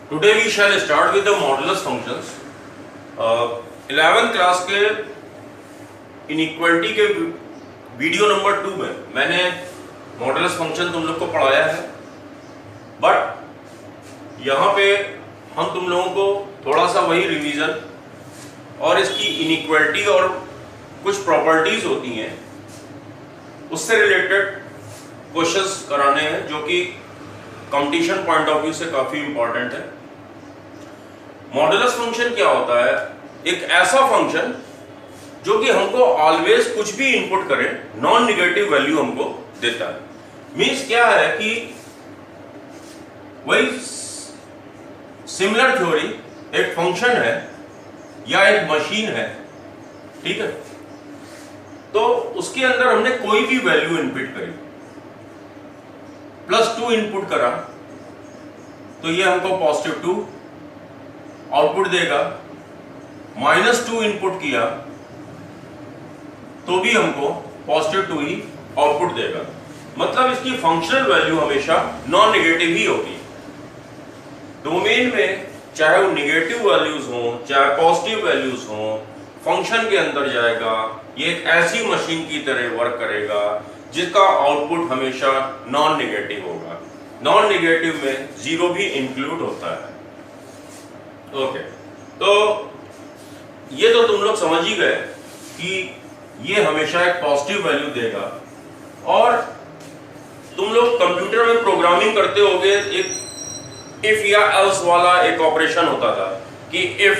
Today we shall start with the modulus functions. 11th class के inequality के video number 2 में मैंने modulus function तुम लोग को पढ़ाया है, बट यहाँ पे हम तुम लोगों को थोड़ा सा वही रिवीजन और इसकी इनइक्वालिटी और कुछ प्रॉपर्टीज होती हैं उससे रिलेटेड क्वेश्चंस कराने हैं, जो कि कंपटीशन पॉइंट ऑफ व्यू से काफी इंपॉर्टेंट है। मॉडुलस फंक्शन क्या होता है? एक ऐसा फंक्शन जो कि हमको ऑलवेज कुछ भी इनपुट करे नॉन निगेटिव वैल्यू हमको देता है। मींस क्या है कि वही सिमिलर थ्योरी एक फंक्शन है या एक मशीन है, ठीक है, तो उसके अंदर हमने कोई भी वैल्यू इनपुट करी, +2 इनपुट करा तो ये हमको +2 आउटपुट देगा, -2 इनपुट किया तो भी हमको +2 ही आउटपुट देगा। मतलब इसकी फंक्शनल वैल्यू हमेशा नॉन निगेटिव ही होगी। डोमेन में चाहे वो निगेटिव वैल्यूज हो चाहे पॉजिटिव वैल्यूज हो, फंक्शन के अंदर जाएगा, ये एक ऐसी मशीन की तरह वर्क करेगा जिसका आउटपुट हमेशा नॉन निगेटिव होगा। नॉन निगेटिव में 0 भी इंक्लूड होता है। ओके, तो ये तो तुम लोग समझ ही गए कि ये हमेशा एक पॉजिटिव वैल्यू देगा। और तुम लोग कंप्यूटर में प्रोग्रामिंग करते होगे, एक इफ या एल्स वाला एक ऑपरेशन होता था कि if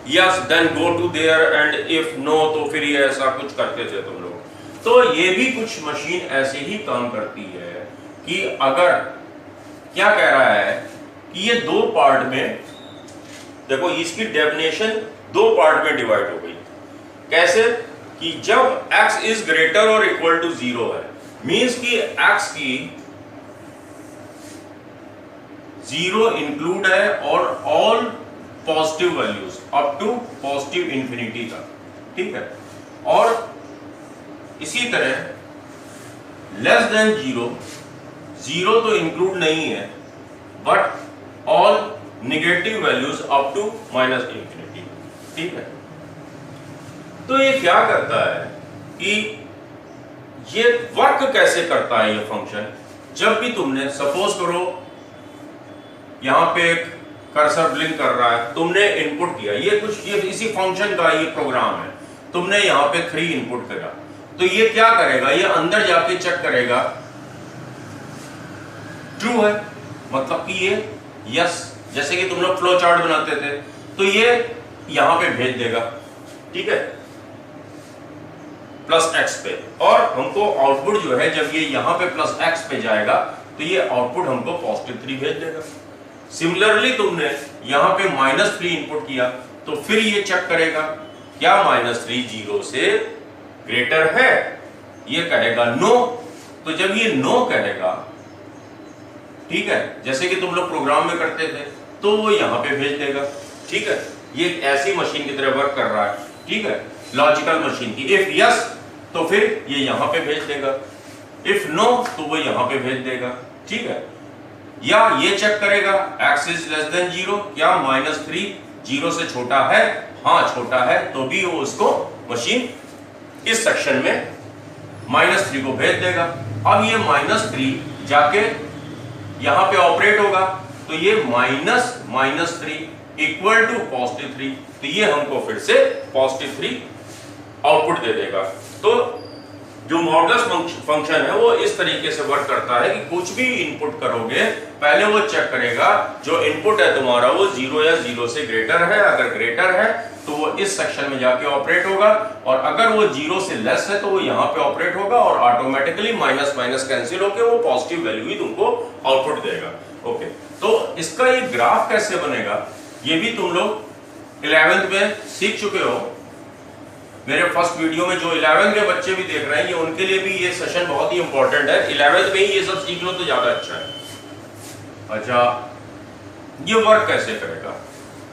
yes then go to there and if no तो फिर ये ऐसा कुछ करते थे तुम लोग। तो ये भी कुछ मशीन ऐसे ही काम करती है कि अगर क्या कह रहा है कि ये 2 पार्ट में, देखो इसकी डेफिनेशन 2 पार्ट में डिवाइड हो गई। कैसे? कि जब x इज ग्रेटर और इक्वल टू 0 है, मींस कि x की 0 इंक्लूड है और all positive values up to positive infinity का, ठीक है। और इसी तरह लेस देन 0 तो इंक्लूड नहीं है, but all negative values up to -infinity, ठीक है। तो ये क्या करता है कि ये वर्क कैसे करता है ये फंक्शन? जब भी तुमने सपोज करो यहां पे एक कर्सर ब्लिंक कर रहा है, तुमने इनपुट किया, ये इसी फंक्शन का ये प्रोग्राम है, तुमने यहां पे 3 इनपुट करा, तो ये क्या करेगा? ये अंदर जाके चेक करेगा ट्रू है, मतलब कि ये यस, जैसे कि तुम लोग फ्लो चार्ट बनाते थे तो ये यहां पे भेज देगा, ठीक है, +x पे। और हमको आउटपुट जो है जब ये यहां पे +x पे जाएगा तो ये आउटपुट हमको +3 भेज देगा। सिमिलरली तुमने यहां पे -3 इनपुट किया तो फिर ये चेक करेगा क्या -3 0 से ग्रेटर है, ये कहेगा नो। तो जब ये नो कहेगा, ठीक है, जैसे कि तुम लोग प्रोग्राम में करते थे, तो वो यहां पे भेज देगा, ठीक है। ये ऐसी मशीन की तरह वर्क कर रहा है, ठीक है, लॉजिकल मशीन की। इफ यस तो फिर ये यहां पे भेज देगा, इफ नो तो वो यहां पे भेज देगा, ठीक है। या ये चेक करेगा x इज लेस देन 0, क्या -3 0 से छोटा है? हाँ छोटा है, तो भी वो उसको मशीन इस सेक्शन में -3 को भेज देगा। अब ये -3 जाके यहां पे ऑपरेट होगा तो ये -3 इक्वल टू +3, तो ये हमको फिर से +3 आउटपुट दे देगा। तो जो मॉडुलस फंक्शन है वो इस तरीके से वर्क करता है कि कुछ भी इनपुट करोगे, पहले वो चेक करेगा जो इनपुट है तुम्हारा वो 0 या 0 से ग्रेटर है। अगर ग्रेटर है तो वो इस सेक्शन में जाके ऑपरेट होगा, और अगर वो 0 से लेस है तो वो यहाँ पे ऑपरेट होगा, और ऑटोमेटिकली माइनस कैंसिल होके वो पॉजिटिव वैल्यू ही तुमको आउटपुट देगा। ओके, तो इसका ये ग्राफ कैसे बनेगा ये भी तुम लोग 11th में सीख चुके हो। मेरे फर्स्ट वीडियो में जो 11th के बच्चे भी देख रहे हैं, ये उनके लिए भी ये सेशन बहुत ही इंपॉर्टेंट है। 11th में ही ये सब सीख लो तो ज्यादा अच्छा है। अच्छा, ये वर्क कैसे करेगा?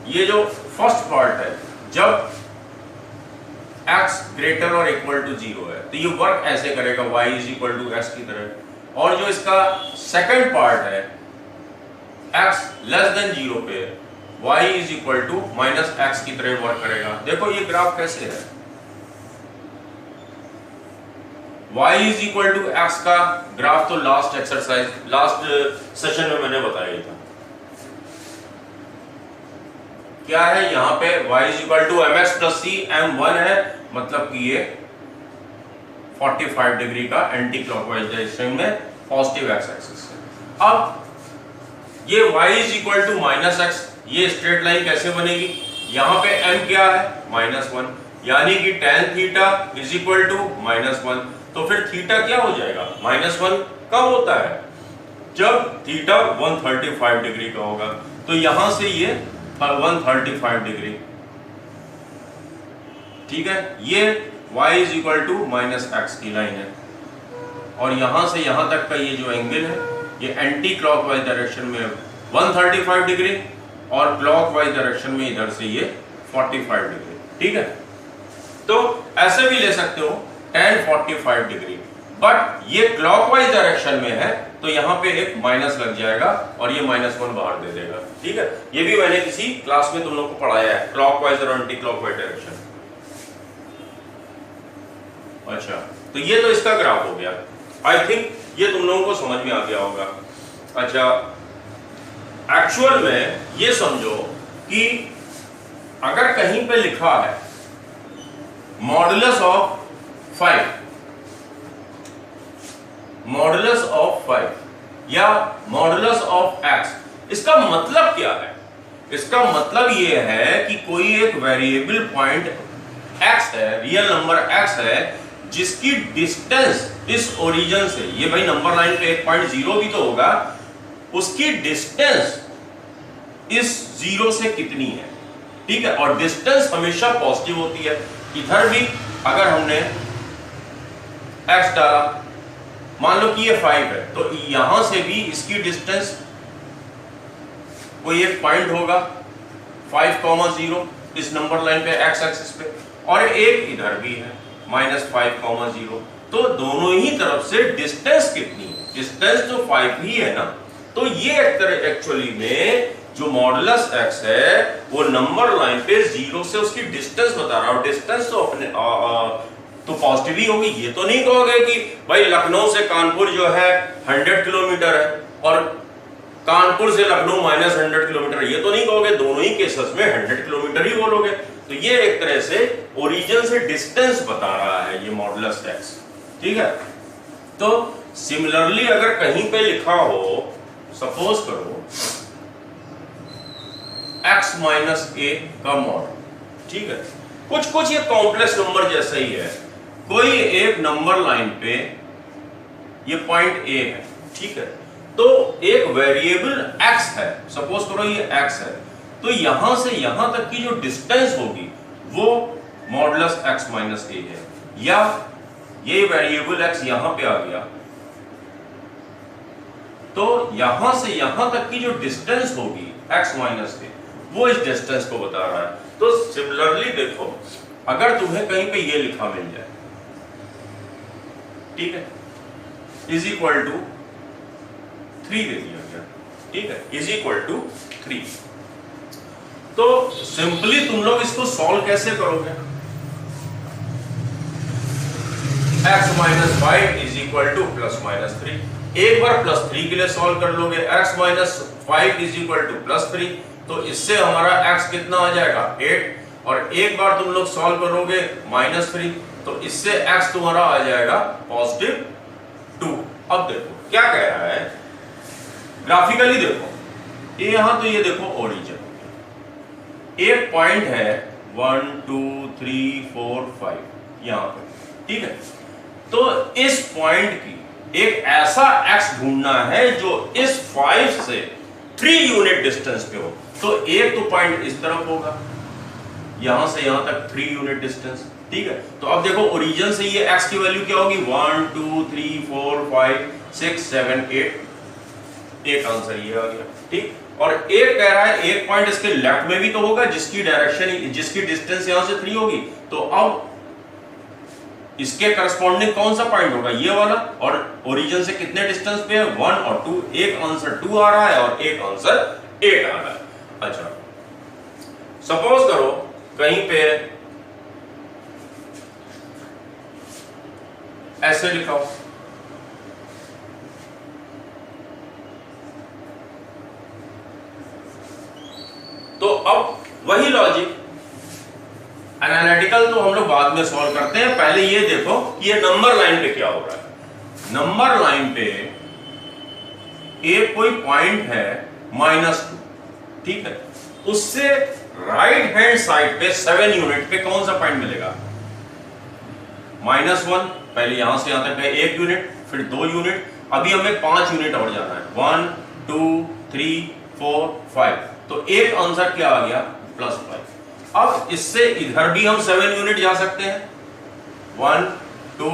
ये जो फर्स्ट पार्ट है, जब x ग्रेटर और इक्वल टू 0 है तो ये वर्क ऐसे करेगा y is equal to x की तरह। और जो इसका सेकंड पार्ट है x लेस देन 0 पे y is equal to minus x की तरह वर्क करेगा। देखो ये ग्राफ कैसे है, y is equal to x का ग्राफ तो लास्ट एक्सरसाइज लास्ट सेशन में मैंने बताया था। क्या है यहाँ पे y is equal to m x plus c, m1 है, मतलब कि ये 45 डिग्री का एंटी क्लॉकवाइज डायरेक्शन में पॉजिटिव एक्स एक्सिस है। अब ये y is equal to minus x, ये स्ट्रेट लाइन कैसे बनेगी, यहाँ पे m क्या है -1, यानी कि tan theta is equal to -1, तो फिर थीटा क्या हो जाएगा -1 कब होता है, जब थीटा 135 डिग्री का होगा। तो यहां से ये 135 डिग्री, ठीक है, ये y is equal to minus x की लाइन है, और यहां से यहां तक का ये जो एंगल है ये एंटी क्लॉकवाइज डायरेक्शन में 135 डिग्री और क्लॉकवाइज डायरेक्शन में इधर से ये 45 डिग्री, ठीक है। तो ऐसे भी ले सकते हो tan 45 डिग्री, बट ये क्लॉकवाइज डायरेक्शन में है तो यहां पे एक माइनस लग जाएगा और ये -1 बाहर दे देगा, ठीक है। ये भी मैंने किसी क्लास में तुम लोग को पढ़ाया है, क्लॉकवाइज और एंटी क्लॉकवाइज डायरेक्शन। अच्छा, तो ये तो इसका ग्राफ हो गया। आई थिंक ये तुम लोगों को समझ में आ गया होगा। अच्छा, एक्चुअल में ये समझो कि अगर कहीं पे लिखा है मॉडुलस ऑफ 5 या मॉडुलस ऑफ x, इसका मतलब क्या है, इसका मतलब ये है कि कोई एक वेरिएबल पॉइंट x है, रियल नंबर x है, जिसकी डिस्टेंस इस ओरिजिन से, ये भाई नंबर लाइन पे एक पॉइंट 0 भी तो होगा, उसकी डिस्टेंस इस 0 से कितनी है, ठीक है। और डिस्टेंस हमेशा पॉजिटिव होती है। इधर भी अगर हमने x डाला, मान लो कि ये 5 है, तो यहां से भी इसकी डिस्टेंस कोई एक पॉइंट होगा 5,0 इस नंबर लाइन पे x एक्सिस पे, और एक इधर भी है -5,0। तो दोनों ही तरफ से डिस्टेंस कितनी है, डिस्टेंस तो 5 ही है ना। तो ये एक्चुअली में जो मॉडुलस x है वो नंबर लाइन पे 0 से उसकी डिस्टेंस बता रहा है, और डिस्टेंस तो अपने तो पॉजिटिव ही होगी। ये तो नहीं कहोगे कि भाई लखनऊ से कानपुर जो है 100 किलोमीटर है और कानपुर से लखनऊ -100 किलोमीटर, ये तो नहीं कहोगे, दोनों ही केसेस में 100 किलोमीटर ही बोलोगे। तो ये एक तरह से ओरिजिन से डिस्टेंस बता रहा है ये मॉडुलस x, ठीक है। तो सिमिलरली अगर कहीं पे लिखा हो, सपोज करो x - a का मॉड, ठीक है, कुछ ये कॉम्प्लेक्स नंबर जैसा ही है, कोई एक नंबर लाइन पे ये पॉइंट A है, ठीक है, तो एक वेरिएबल x है, सपोज करो ये x है, तो यहां से यहां तक की जो डिस्टेंस होगी वो मॉडुलस x - a है, या ये वेरिएबल x यहां पे आ गया, तो यहां से यहां तक की जो डिस्टेंस होगी x - a वो इस डिस्टेंस को बता रहा है। तो सिमिलरली देखो, अगर तुम्हें कहीं पे ये लिखा मिल जाए, ठीक है, इज इक्वल टू 3 दे दिया गया, ठीक है, इज इक्वल टू 3, तो सिंपली तुम लोग इसको सॉल्व कैसे करोगे, x - 5 इज इक्वल टू +-3, एक बार +3 के लिए सॉल्व कर लोगे, x - 5 इज इक्वल टू +3, तो इससे हमारा x कितना आ जाएगा 8, और एक बार तुम लोग सॉल्व करोगे -3, तो इससे x तुम्हारा आ जाएगा +2। अब देखो क्या कह रहा है, ग्राफिकली देखो, ये यहां तो ये देखो ओरिजिन, एक पॉइंट है 1 2 3 4 5 यहां पे, ठीक है। तो इस पॉइंट की एक ऐसा x ढूंढना है जो इस 5 से 3 यूनिट डिस्टेंस पे हो। तो एक तो पॉइंट इस तरफ होगा, यहां से यहां तक 3 यूनिट डिस्टेंस, ठीक है। तो अब देखो ओरिजिन से ये x की वैल्यू क्या होगी, 1 2 3 4 5 6 7 8, एक आंसर ये आ गया, ठीक। और एक कह रहा है एक पॉइंट इसके लेफ्ट में भी तो होगा, जिसकी डायरेक्शन जिसकी डिस्टेंस यहां से 3 होगी। तो अब इसके करस्पॉन्डिंग कौन सा पॉइंट होगा, ये वाला, और ओरिजिन से कितने डिस्टेंस पे है 1 और 2, एक आंसर 2 आ रहा है और एक आंसर 8 आ रहा है। अच्छा सपोज करो कहीं पे ऐसे लिखाओ, तो अब वही लॉजिक एनालिटिकल तो हम लोग बाद में सॉल्व करते हैं, पहले ये देखो कि ये नंबर लाइन पे क्या हो रहा है। नंबर लाइन पे एक कोई पॉइंट है -2, ठीक है, उससे राइट हैंड साइड पे 7 यूनिट पे कौन सा पॉइंट मिलेगा, -1, पहले यहां से यहां तक है 1 यूनिट, फिर 2 यूनिट, अभी हमें 5 यूनिट और जाना है, 1 2 3 4 5, तो एक आंसर क्या आ गया +5। अब इससे इधर भी हम 7 यूनिट जा सकते हैं, 1 2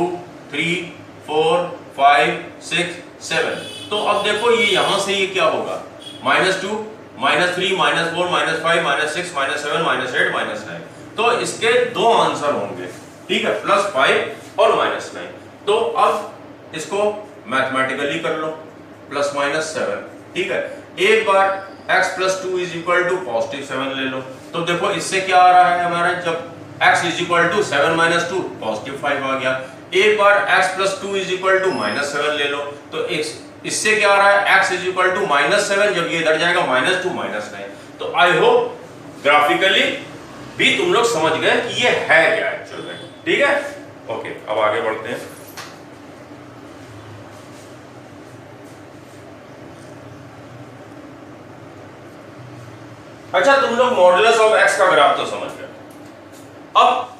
3 4 5 6 7, तो अब देखो ये यहां से ये क्या होगा, -2 -3 -4 -5 -6 -7 -8 -9, तो इसके दो आंसर होंगे, ठीक है, +5 और -9। तो अब इसको मैथमेटिकली कर लो, +-7, ठीक है, एक बार x + 2 = +7 ले लो, तो देखो इससे क्या आ रहा है हमारा, जब x = 7 - 2 +5 आ गया, एक बार x + 2 = -7 ले लो, तो इससे क्या आ रहा है, x = -7, जब ये इधर जाएगा -2 -9। तो आई होप ग्राफिकली भी तुम लोग समझ गए कि ये है क्या एक्चुअल में, ठीक है। ओके, अब आगे बढ़ते हैं। अच्छा, तुम लोग मॉडुलस ऑफ x का ग्राफ तो समझ गए। अब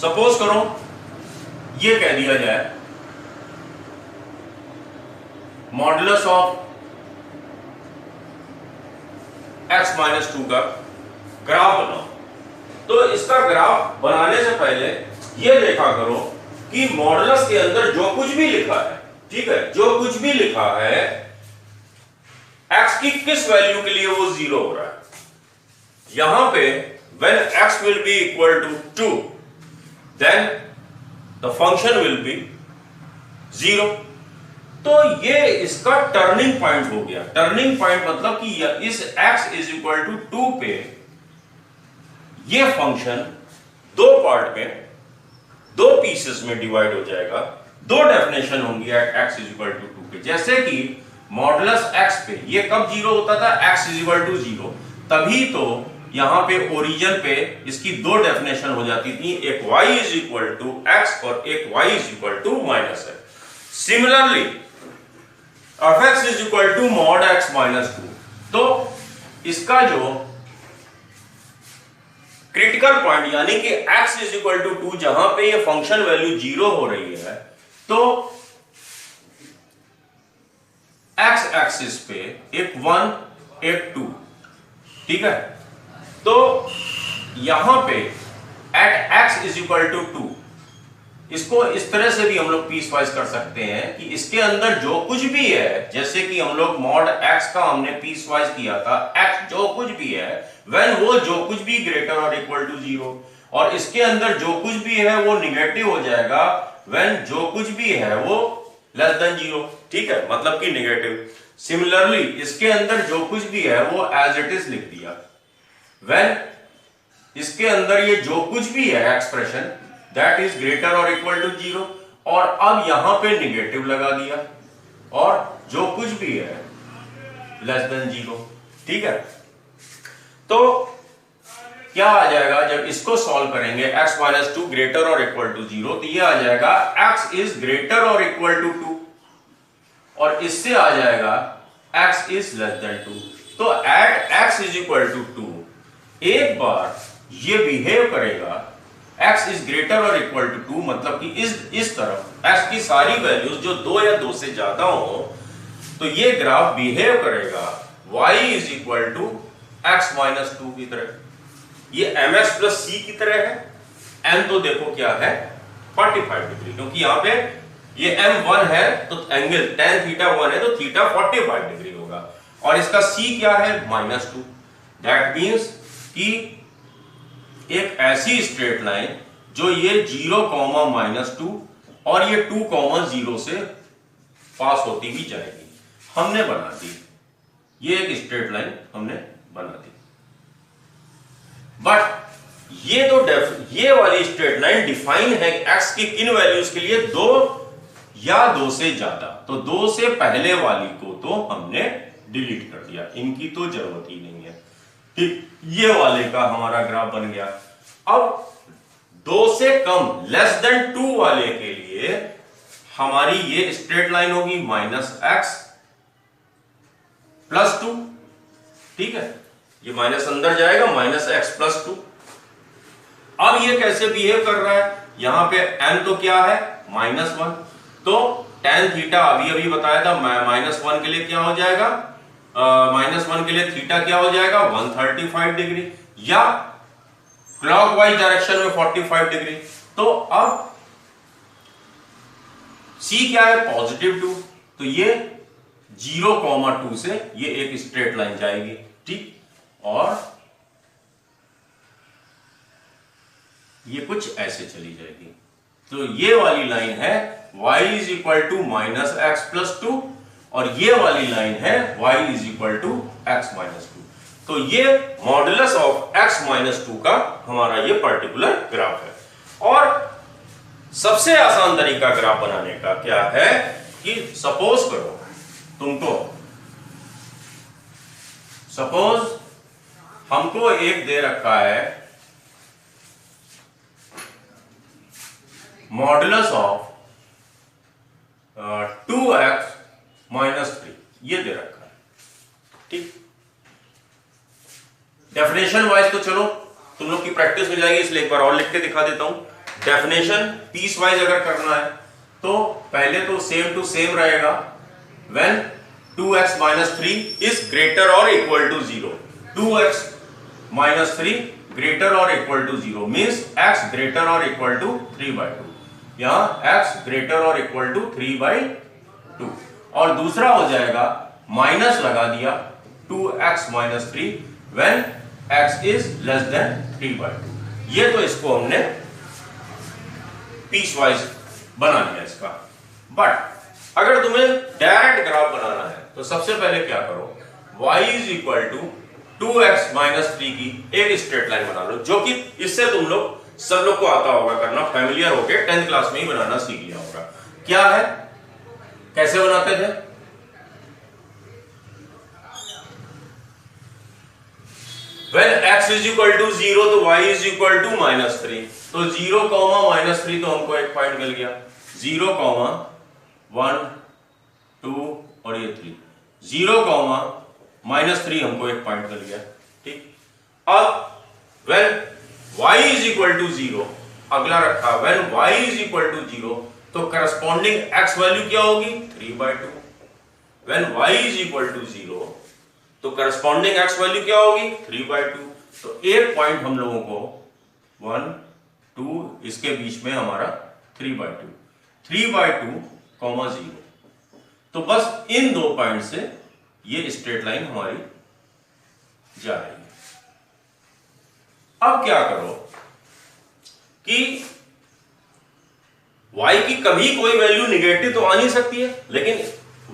सपोज करो ये कह दिया जाए मॉडुलस ऑफ x - 2 का ग्राफ बनाओ। तो इसका ग्राफ बनाने से पहले ये देखा करो कि मॉडुलस के अंदर जो कुछ भी लिखा है, ठीक है, जो कुछ भी लिखा है x की किस वैल्यू के लिए वो 0 हो रहा है। यहां पे when x will be equal to 2 then the function will be 0। तो ये इसका टर्निंग पॉइंट हो गया। टर्निंग पॉइंट मतलब कि इस x = 2 पे ये फंक्शन दो पार्ट में, दो पीसेस में डिवाइड हो जाएगा, दो डेफिनेशन होंगी x = 2 पे। जैसे कि मॉडुलस x पे ये कब 0 होता था, x = 0, तभी तो यहां पे ओरिजिन पे इसकी दो डेफिनेशन हो जाती थी, एक y = x और एक y = -x। Similarly f(x = mod x - 2), तो इसका जो क्रिटिकल पॉइंट यानी कि x = 2 जहां पे ये फंक्शन वैल्यू 0 हो रही है, तो x एक्सिस पे एक 1 एक 2, ठीक है, तो यहां पे एट x = 2 इसको इस तरह से भी हम लोग पीस वाइज कर सकते हैं कि इसके अंदर जो कुछ भी है, जैसे कि हम लोग मॉड x का हमने पीस वाइज किया था, x जो कुछ भी है when वो जो कुछ भी ग्रेटर और इक्वल टू 0, और इसके अंदर जो कुछ भी है वो निगेटिव हो जाएगा when जो कुछ भी है वो लेस देन 0, ठीक है, मतलब कि निगेटिव। सिमिलरली इसके अंदर जो कुछ भी है वो एज इट इज लिख दिया when इसके अंदर ये जो कुछ भी है एक्सप्रेशन दैट इज ग्रेटर और इक्वल टू 0, और अब यहां पे निगेटिव लगा दिया, और जो कुछ भी है लेस देन 0, ठीक है। तो क्या आ जाएगा जब इसको सॉल्व करेंगे x - 2 ग्रेटर और इक्वल टू 0, तो ये आ जाएगा x इज ग्रेटर और इक्वल टू 2, और इससे आ जाएगा x इज लेस देन 2। तो एट x = 2 एक बार ये बिहेव करेगा x इज ग्रेटर और इक्वल टू 2, मतलब कि इस तरफ x की सारी वैल्यूज जो 2 या 2 से ज्यादा हो, तो ये ग्राफ बिहेव करेगा y = x - 2 की तरह, ये mx + c की तरह है। m तो देखो क्या है 45 डिग्री, क्योंकि यहां पे ये m1 है तो एंगल tan θ1 है तो थीटा 45 डिग्री होगा, और इसका c क्या है -2। दैट मींस कि एक ऐसी स्ट्रेट लाइन जो ये 0, -2 और ये 2, 0 से पास होती भी जाएगी। हमने बना दी, ये एक स्ट्रेट लाइन हमने बना दी। बट ये वाली स्ट्रेट लाइन डिफाइन है x की किन वैल्यूज के लिए, 2 या 2 से ज्यादा। तो 2 से पहले वाली को तो हमने डिलीट कर दिया, इनकी तो जरूरत ही नहीं है। ठीक, ये वाले का हमारा ग्राफ बन गया। अब 2 से कम <2 वाले के लिए हमारी ये स्ट्रेट लाइन होगी -x + 2। ठीक है, ये माइनस अंदर जाएगा, -x + 2। अब ये कैसे बिहेव कर रहा है, यहां पे n तो क्या है -1, तो tan थीटा अभी बताया था, -1 के लिए क्या हो जाएगा, -1 के लिए थीटा क्या हो जाएगा 135 डिग्री, या क्लॉकवाइज डायरेक्शन में 45 डिग्री। तो अब c क्या है +2, तो ये 0, 2 से ये एक स्ट्रेट लाइन जाएगी। ठीक, और ये कुछ ऐसे चली जाएगी। तो ये वाली लाइन है y = -x + 2 और ये वाली लाइन है y = x - 2। तो ये मॉडुलस ऑफ x - 2 का हमारा ये पर्टिकुलर ग्राफ है। और सबसे आसान तरीका ग्राफ बनाने का क्या है कि सपोज करो तुमको, सपोज हमको एक दे रखा है मॉडुलस ऑफ 2x - 3, ये दे रखा है। ठीक, डेफिनेशन वाइज तो चलो तुम लोग की प्रैक्टिस हो जाएगी, इसलिए एक बार और लिख के दिखा देता हूं। डेफिनेशन पीस वाइज अगर करना है तो पहले तो सेम टू सेम रहेगा, व्हेन 2x - 3 इज ग्रेटर और इक्वल टू 0। 2x - 3 ग्रेटर और equal to 0 means x greater और इक्वल टू 3/2। यहां x ग्रेटर और इक्वल टू 3/2। और दूसरा हो जाएगा माइनस लगा दिया 2x - 3 when x is less then 3/2। ये तो इसको हमने पीस वाइज बना लिया इसका। बट अगर तुम्हें डायरेक्ट ग्राफ बनाना है तो सबसे पहले क्या करो, y = 2x - 3 की एक स्ट्रेट लाइन बना लो, जो कि इससे तुम लोग सब लोग को आता होगा करना, फैमिलियर होके 10th क्लास में ही बनाना सीख लिया होगा। क्या है, कैसे बनाते थे, when x = 0 तो y = -3, तो 0, -3 तो हमको एक पॉइंट मिल गया, 0, 1, 2 और ये 3, 0, -3 हमको एक पॉइंट मिल गया। ठीक, अब when y = 0 अगला रखा, when y = 0 तो करस्पॉन्डिंग x वैल्यू क्या होगी 3/2। when y = 0 तो करस्पॉन्डिंग x वैल्यू क्या होगी 3/2। तो एक पॉइंट हम लोगों को 1, 2 इसके बीच में हमारा 3/2, 3/2, 0। तो बस इन दो पॉइंट से ये स्ट्रेट लाइन हमारी जा रही है। अब क्या करो कि y की कभी कोई वैल्यू निगेटिव तो आ नहीं सकती है, लेकिन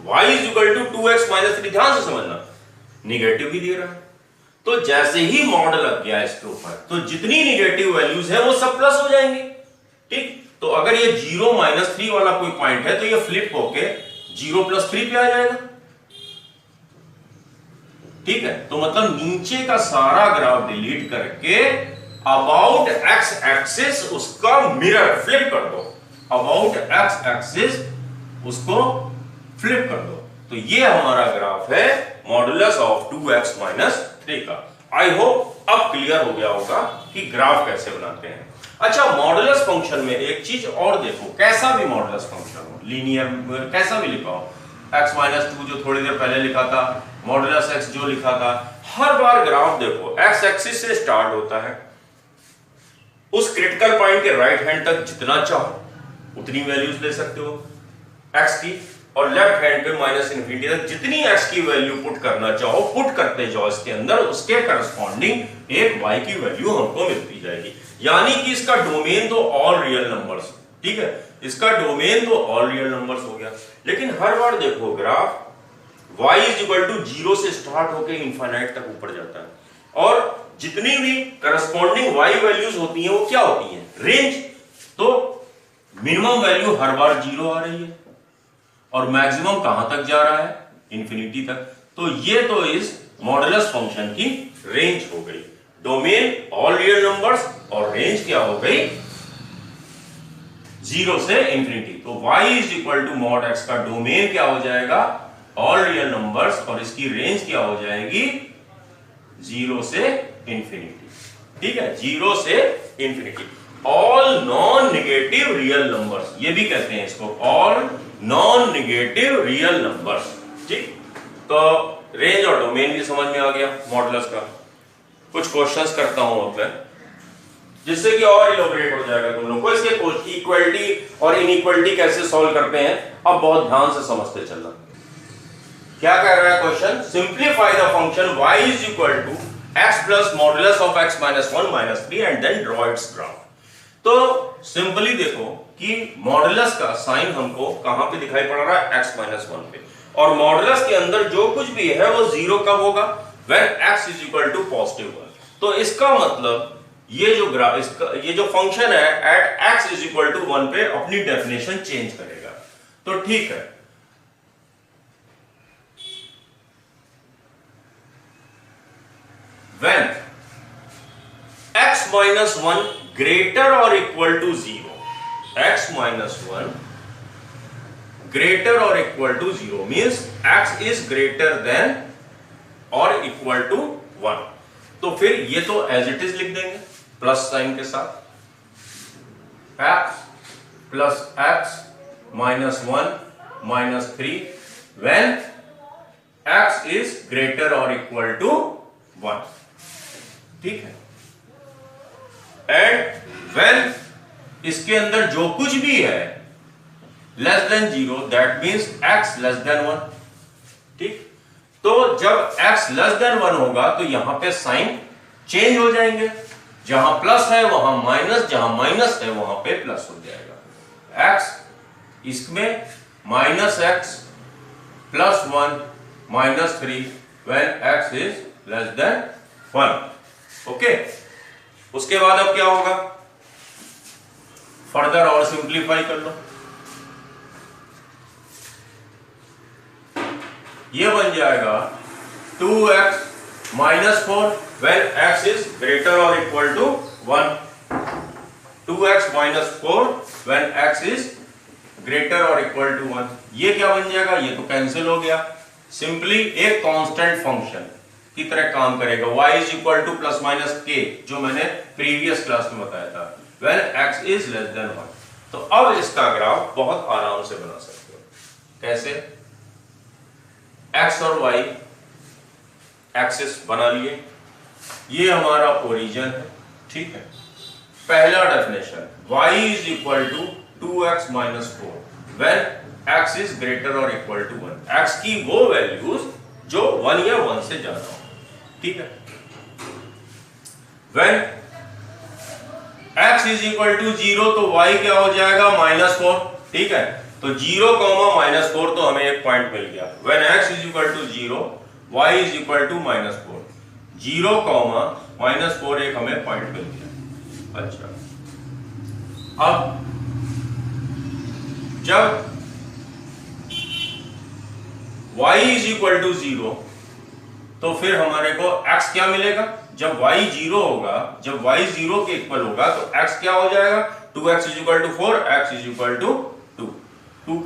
y = 2x - 3 ध्यान से समझना, निगेटिव भी दे रहा है। तो जैसे ही मॉड लग गया इसके ऊपर, तो जितनी निगेटिव वैल्यूज है वो सब प्लस हो जाएंगे। ठीक, तो अगर ये 0 - 3 वाला कोई पॉइंट है तो ये फ्लिप होके 0 + 3 पे आ जाएगा। ठीक है, तो मतलब नीचे का सारा ग्राफ डिलीट करके अबाउट x एक्सिस उसका मिरर फ्लिप कर दो, अबाउट x एक्सिस उसको फ्लिप कर दो। तो ये हमारा ग्राफ है मॉडुलस ऑफ 2x - 3 का। आई होप अब क्लियर हो गया होगा कि ग्राफ कैसे बनाते हैं। अच्छा, मॉडुलस फंक्शन में एक चीज और देखो, कैसा भी मॉडुलस फंक्शन हो, लीनियर कैसा भी लिखा हो, x - 2 जो थोड़ी देर पहले लिखा था, मॉडुलस x जो लिखा था, हर बार ग्राफ देखो x एक्सिस से स्टार्ट होता है, उस क्रिटिकल पॉइंट के राइट हैंड तक जितना चाहो उतनी वैल्यूज ले सकते हो x की, और लेफ्ट हैंड पे माइनस इन्फिनिटी तक जितनी x की वैल्यू पुट करना चाहो पुट करते जाओ इसके अंदर, उसके करस्पॉन्डिंग एक y की वैल्यू हमको मिलती जाएगी। यानी कि इसका डोमेन तो ऑल रियल नंबर्स, ठीक है, इसका डोमेन तो ऑल रियल नंबर्स हो गया। लेकिन हर बार देखो graph y is equal to 0 से स्टार्ट होकर इनफाइनाइट तक ऊपर जाता है और जितनी भी करस्पॉन्डिंग y वैल्यूज होती हैं वो क्या होती हैं, रेंज। तो मिनिमम वैल्यू हर बार 0 आ रही है और मैक्सिमम कहां तक जा रहा है, इंफिनिटी तक। तो ये तो इस मॉडुलस फंक्शन की रेंज हो गई, डोमेन ऑल रियल नंबर्स और रेंज क्या हो गई 0 से इंफिनिटी। तो y is equal to mod x का डोमेन क्या हो जाएगा, ऑल रियल नंबर्स, और इसकी रेंज क्या हो जाएगी 0 से इंफिनिटी। ठीक है, 0 से infinity. All non negative real numbers, ये भी कहते हैं इसको, all non negative real numbers. ठीक, तो रेंज और डोमेन भी समझ में आ गया मॉडुलस का। कुछ क्वेश्चंस करता हूं अब मैं, जिससे कि और इलैबोरेट हो जाएगा तुम लोग को। इसके इक्वलिटी और इनइक्वलिटी कैसे सॉल्व करते हैं अब बहुत ध्यान से समझते चलना। क्या कह रहा है question, simplify the function y is equal to x plus modulus of x minus 1 minus 3 and then draw its graph. तो सिंपली देखो कि मॉडुलस का साइन हमको कहां पे दिखाई पड़ रहा है, x माइनस 1 पे, और मॉडुलस के अंदर जो कुछ भी है वो 0 कब होगा, when x is equal to positive 1। तो इसका मतलब ये जो फंक्शन है at x is equal to 1 पे अपनी डेफिनेशन चेंज करेगा। तो ठीक है, when x minus 1 greater or equal to 0, x minus 1 greater or equal to 0 means x is greater than or equal to 1। तो फिर ये तो एज इट इज लिख देंगे प्लस साइन के साथ, x plus x minus 1 minus 3 when x is greater or equal to 1। ठीक है, एंड व्हेन इसके अंदर जो कुछ भी है less than 0 that means x less than 1। ठीक, तो जब x लेस देन 1 होगा तो यहां पे साइन चेंज हो जाएंगे, जहां प्लस है वहां माइनस, जहां माइनस है वहां पे प्लस हो जाएगा। x इसमें minus x plus 1 minus 3 when x is less than 1। Okay, उसके बाद अब क्या होगा, फर्दर और सिंप्लीफाई कर लो। ये बन जाएगा 2x minus 4 when x is greater और equal to 1। 2x minus 4 when x is greater और इक्वल टू 1। ये क्या बन जाएगा, ये तो कैंसिल हो गया, सिंपली एक कांस्टेंट फंक्शन की तरह काम करेगा। y is equal to plus minus k, जो मैंने प्रीवियस क्लास में बताया था, when x is less than 1। तो अब इसका ग्राफ बहुत आराम से बना सकते हो। कैसे, x और y एक्सिस बना लिए, ये हमारा ओरिजिन है। ठीक है, पहला definition y is equal to 2x minus 4 when x is greater और इक्वल टू 1। x की वो वैल्यूज जो 1 या 1 से ज्यादा हो। ठीक है, when x is equal to 0 तो y क्या हो जाएगा माइनस 4। ठीक है, तो 0 माइनस 4 तो हमें एक पॉइंट मिल गया। when x is equal to 0 y is equal to minus 4, 0 minus 4 एक हमें पॉइंट मिल गया। अच्छा, अब जब y इज इक्वल टू 0 तो फिर हमारे को x क्या मिलेगा, जब y 0 होगा, जब y 0 के इक्वल होगा तो x क्या हो जाएगा, 2x is equal to 4, x is equal to 2, 2,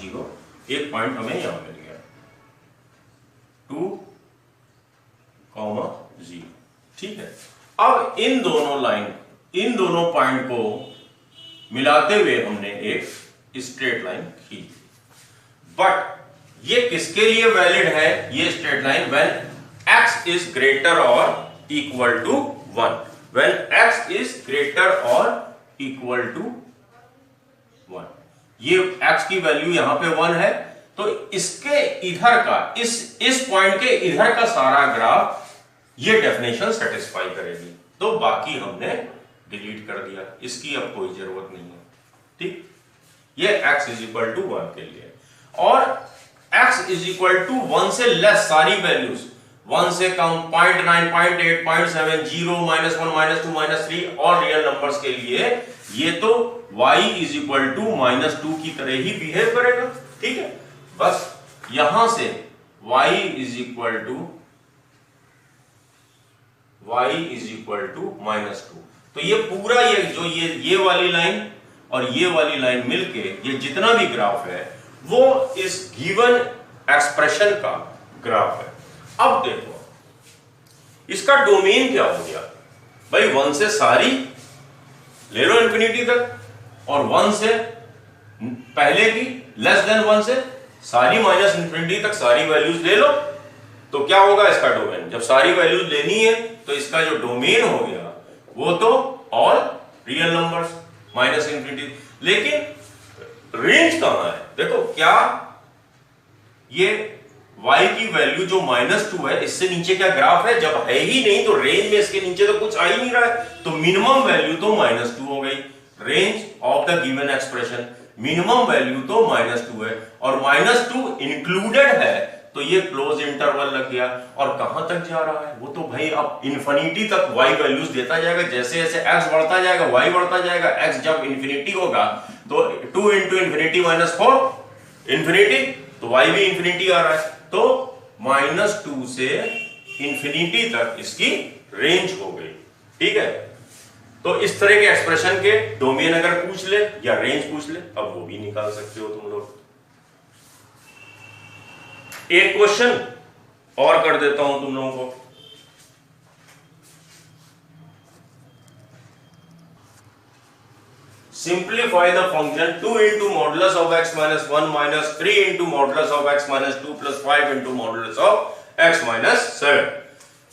0, एक पॉइंट हमें यहां मिल गया 2, 0। ठीक है, अब इन दोनों पॉइंट को मिलाते हुए हमने एक स्ट्रेट लाइन खींची, बट ये किसके लिए वैलिड है ये straight line, when x is greater और equal to 1, when x is greater और इक्वल टू 1। ये x की वैल्यू यहां पे 1 है, तो इसके इधर का इस पॉइंट के इधर का सारा ग्राफ ये डेफिनेशन सेटिस्फाई करेगी, तो बाकी हमने डिलीट कर दिया, इसकी अब कोई जरूरत नहीं है। ठीक, ये x इज इक्वल टू 1 के लिए, और x इज इक्वल टू 1 से लेस सारी वैल्यूज, 1 से कम 0.9, 0.8, 0.7, 0, -1, -2, -3 और रियल नंबर्स के लिए ये तो y इज इक्वल टू -2 की तरह ही बिहेव करेगा। ठीक है, बस यहां से y इज इक्वल टू -2, तो ये पूरा ये जो ये वाली लाइन और ये वाली लाइन मिलके ये जितना भी ग्राफ है वो इस गिवन एक्सप्रेशन का ग्राफ है। अब देखो इसका डोमेन क्या हो गया भाई, 1 से सारी ले लो इंफिनिटी तक, और 1 से पहले की लेस देन 1 से सारी माइनस इंफिनिटी तक सारी वैल्यूज ले लो, तो क्या होगा इसका डोमेन। जब सारी वैल्यूज लेनी है तो इसका जो डोमेन हो गया वो तो all real numbers minus infinity, लेकिन रेंज कहां है। देखो क्या ये y की वैल्यू जो -2 है, इससे नीचे क्या ग्राफ है, जब है ही नहीं तो रेंज में इसके नीचे तो कुछ आ ही नहीं रहा है, तो मिनिमम वैल्यू तो -2 हो गई। Range of the given expression minimum value तो -2 है, और -2 इंक्लूडेड है, तो ये क्लोज इंटरवल लग गया। और कहां तक जा रहा है वो तो भाई अब इन्फिनिटी तक y वैल्यूज देता जाएगा, जैसे जैसे x बढ़ता जाएगा y बढ़ता जाएगा। x जब इंफिनिटी होगा तो 2 × इंफिनिटी -4 इंफिनिटी, तो y भी इंफिनिटी आ रहा है, तो -2 से इंफिनिटी तक इसकी रेंज हो गई। ठीक है, तो इस तरह के एक्सप्रेशन के डोमेन अगर पूछ ले या रेंज पूछ ले, अब वो भी निकाल सकते हो तुम लोग। एक क्वेश्चन और कर देता हूं तुम लोगों को। Simplify the function 2 × modulus of x - 1 - 3 × modulus of x - 2 + 5 × modulus of x - 7।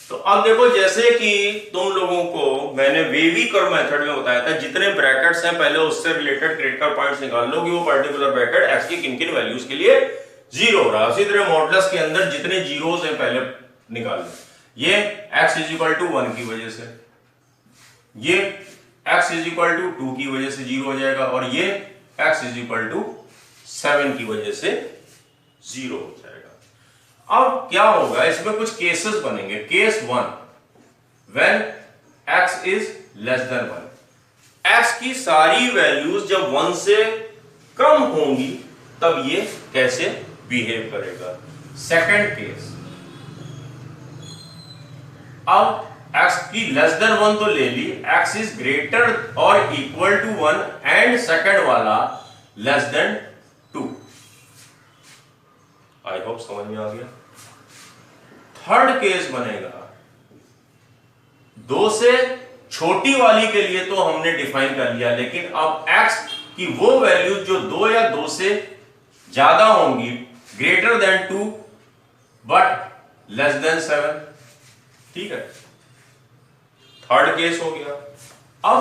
तो अब देखो, जैसे कि तुम लोगों को मैंने वेवी कर्व मेथड में बताया था, जितने ब्रैकेट्स हैं पहले उससे रिलेटेड क्रिटिकल पॉइंट्स निकाल लो कि वो पर्टिकुलर ब्रैकेट x की किन किन वैल्यूज के लिए 0 हो रहा है। उसी तरह मॉडुलस के अंदर जितने जीरोस हैं पहले निकाल लो। ये x इज इक्वल टू 1 की वजह से, ये x इज इक्वल टू 2 की वजह से 0 हो जाएगा, और ये x इज इक्वल टू 7 की वजह से 0 हो जाएगा। अब क्या होगा, इसमें कुछ केसेस बनेंगे। Case 1, when x is less than 1, x की सारी वैल्यूज जब 1 से कम होंगी तब ये कैसे बिहेव करेगा। सेकंड केस, अब x की लेस देन 1 तो ले ली, x इज ग्रेटर और इक्वल टू 1 एंड सेकंड वाला लेस देन 2। आई होप समझ में आ गया। थर्ड केस बनेगा, 2 से छोटी वाली के लिए तो हमने डिफाइन कर लिया, लेकिन अब x की वो वैल्यू जो 2 या 2 से ज्यादा होंगी, greater than 2 but less than 7। ठीक है, थर्ड केस हो गया। अब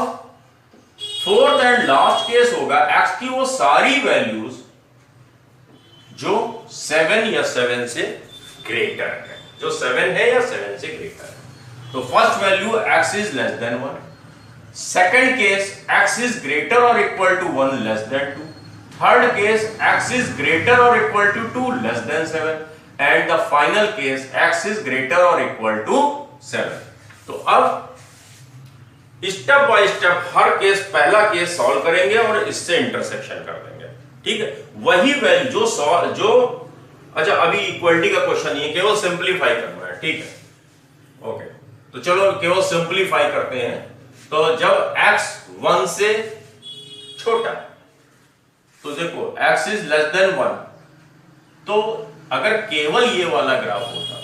फोर्थ एंड लास्ट केस होगा, x की वो सारी वैल्यूज जो 7 या 7 से ग्रेटर है, जो 7 है या 7 से ग्रेटर है। तो first value x is less than 1, second case x is greater और equal to 1 less than 2, third case x is greater और equal to 2 less than 7, and the final case x is greater और equal to 7। तो अब step by step हर case, पहला case solve करेंगे और इससे इंटरसेक्शन कर देंगे। ठीक है, वही वैल्यू जो अच्छा अभी इक्वलिटी का क्वेश्चन नहीं है, केवल सिंपलीफाई करना है। ठीक है, ओके, तो चलो केवल सिंपलीफाई करते हैं। तो जब x 1 से छोटा, तो देखो x इज लेस देन 1, तो अगर केवल ये वाला ग्राफ होता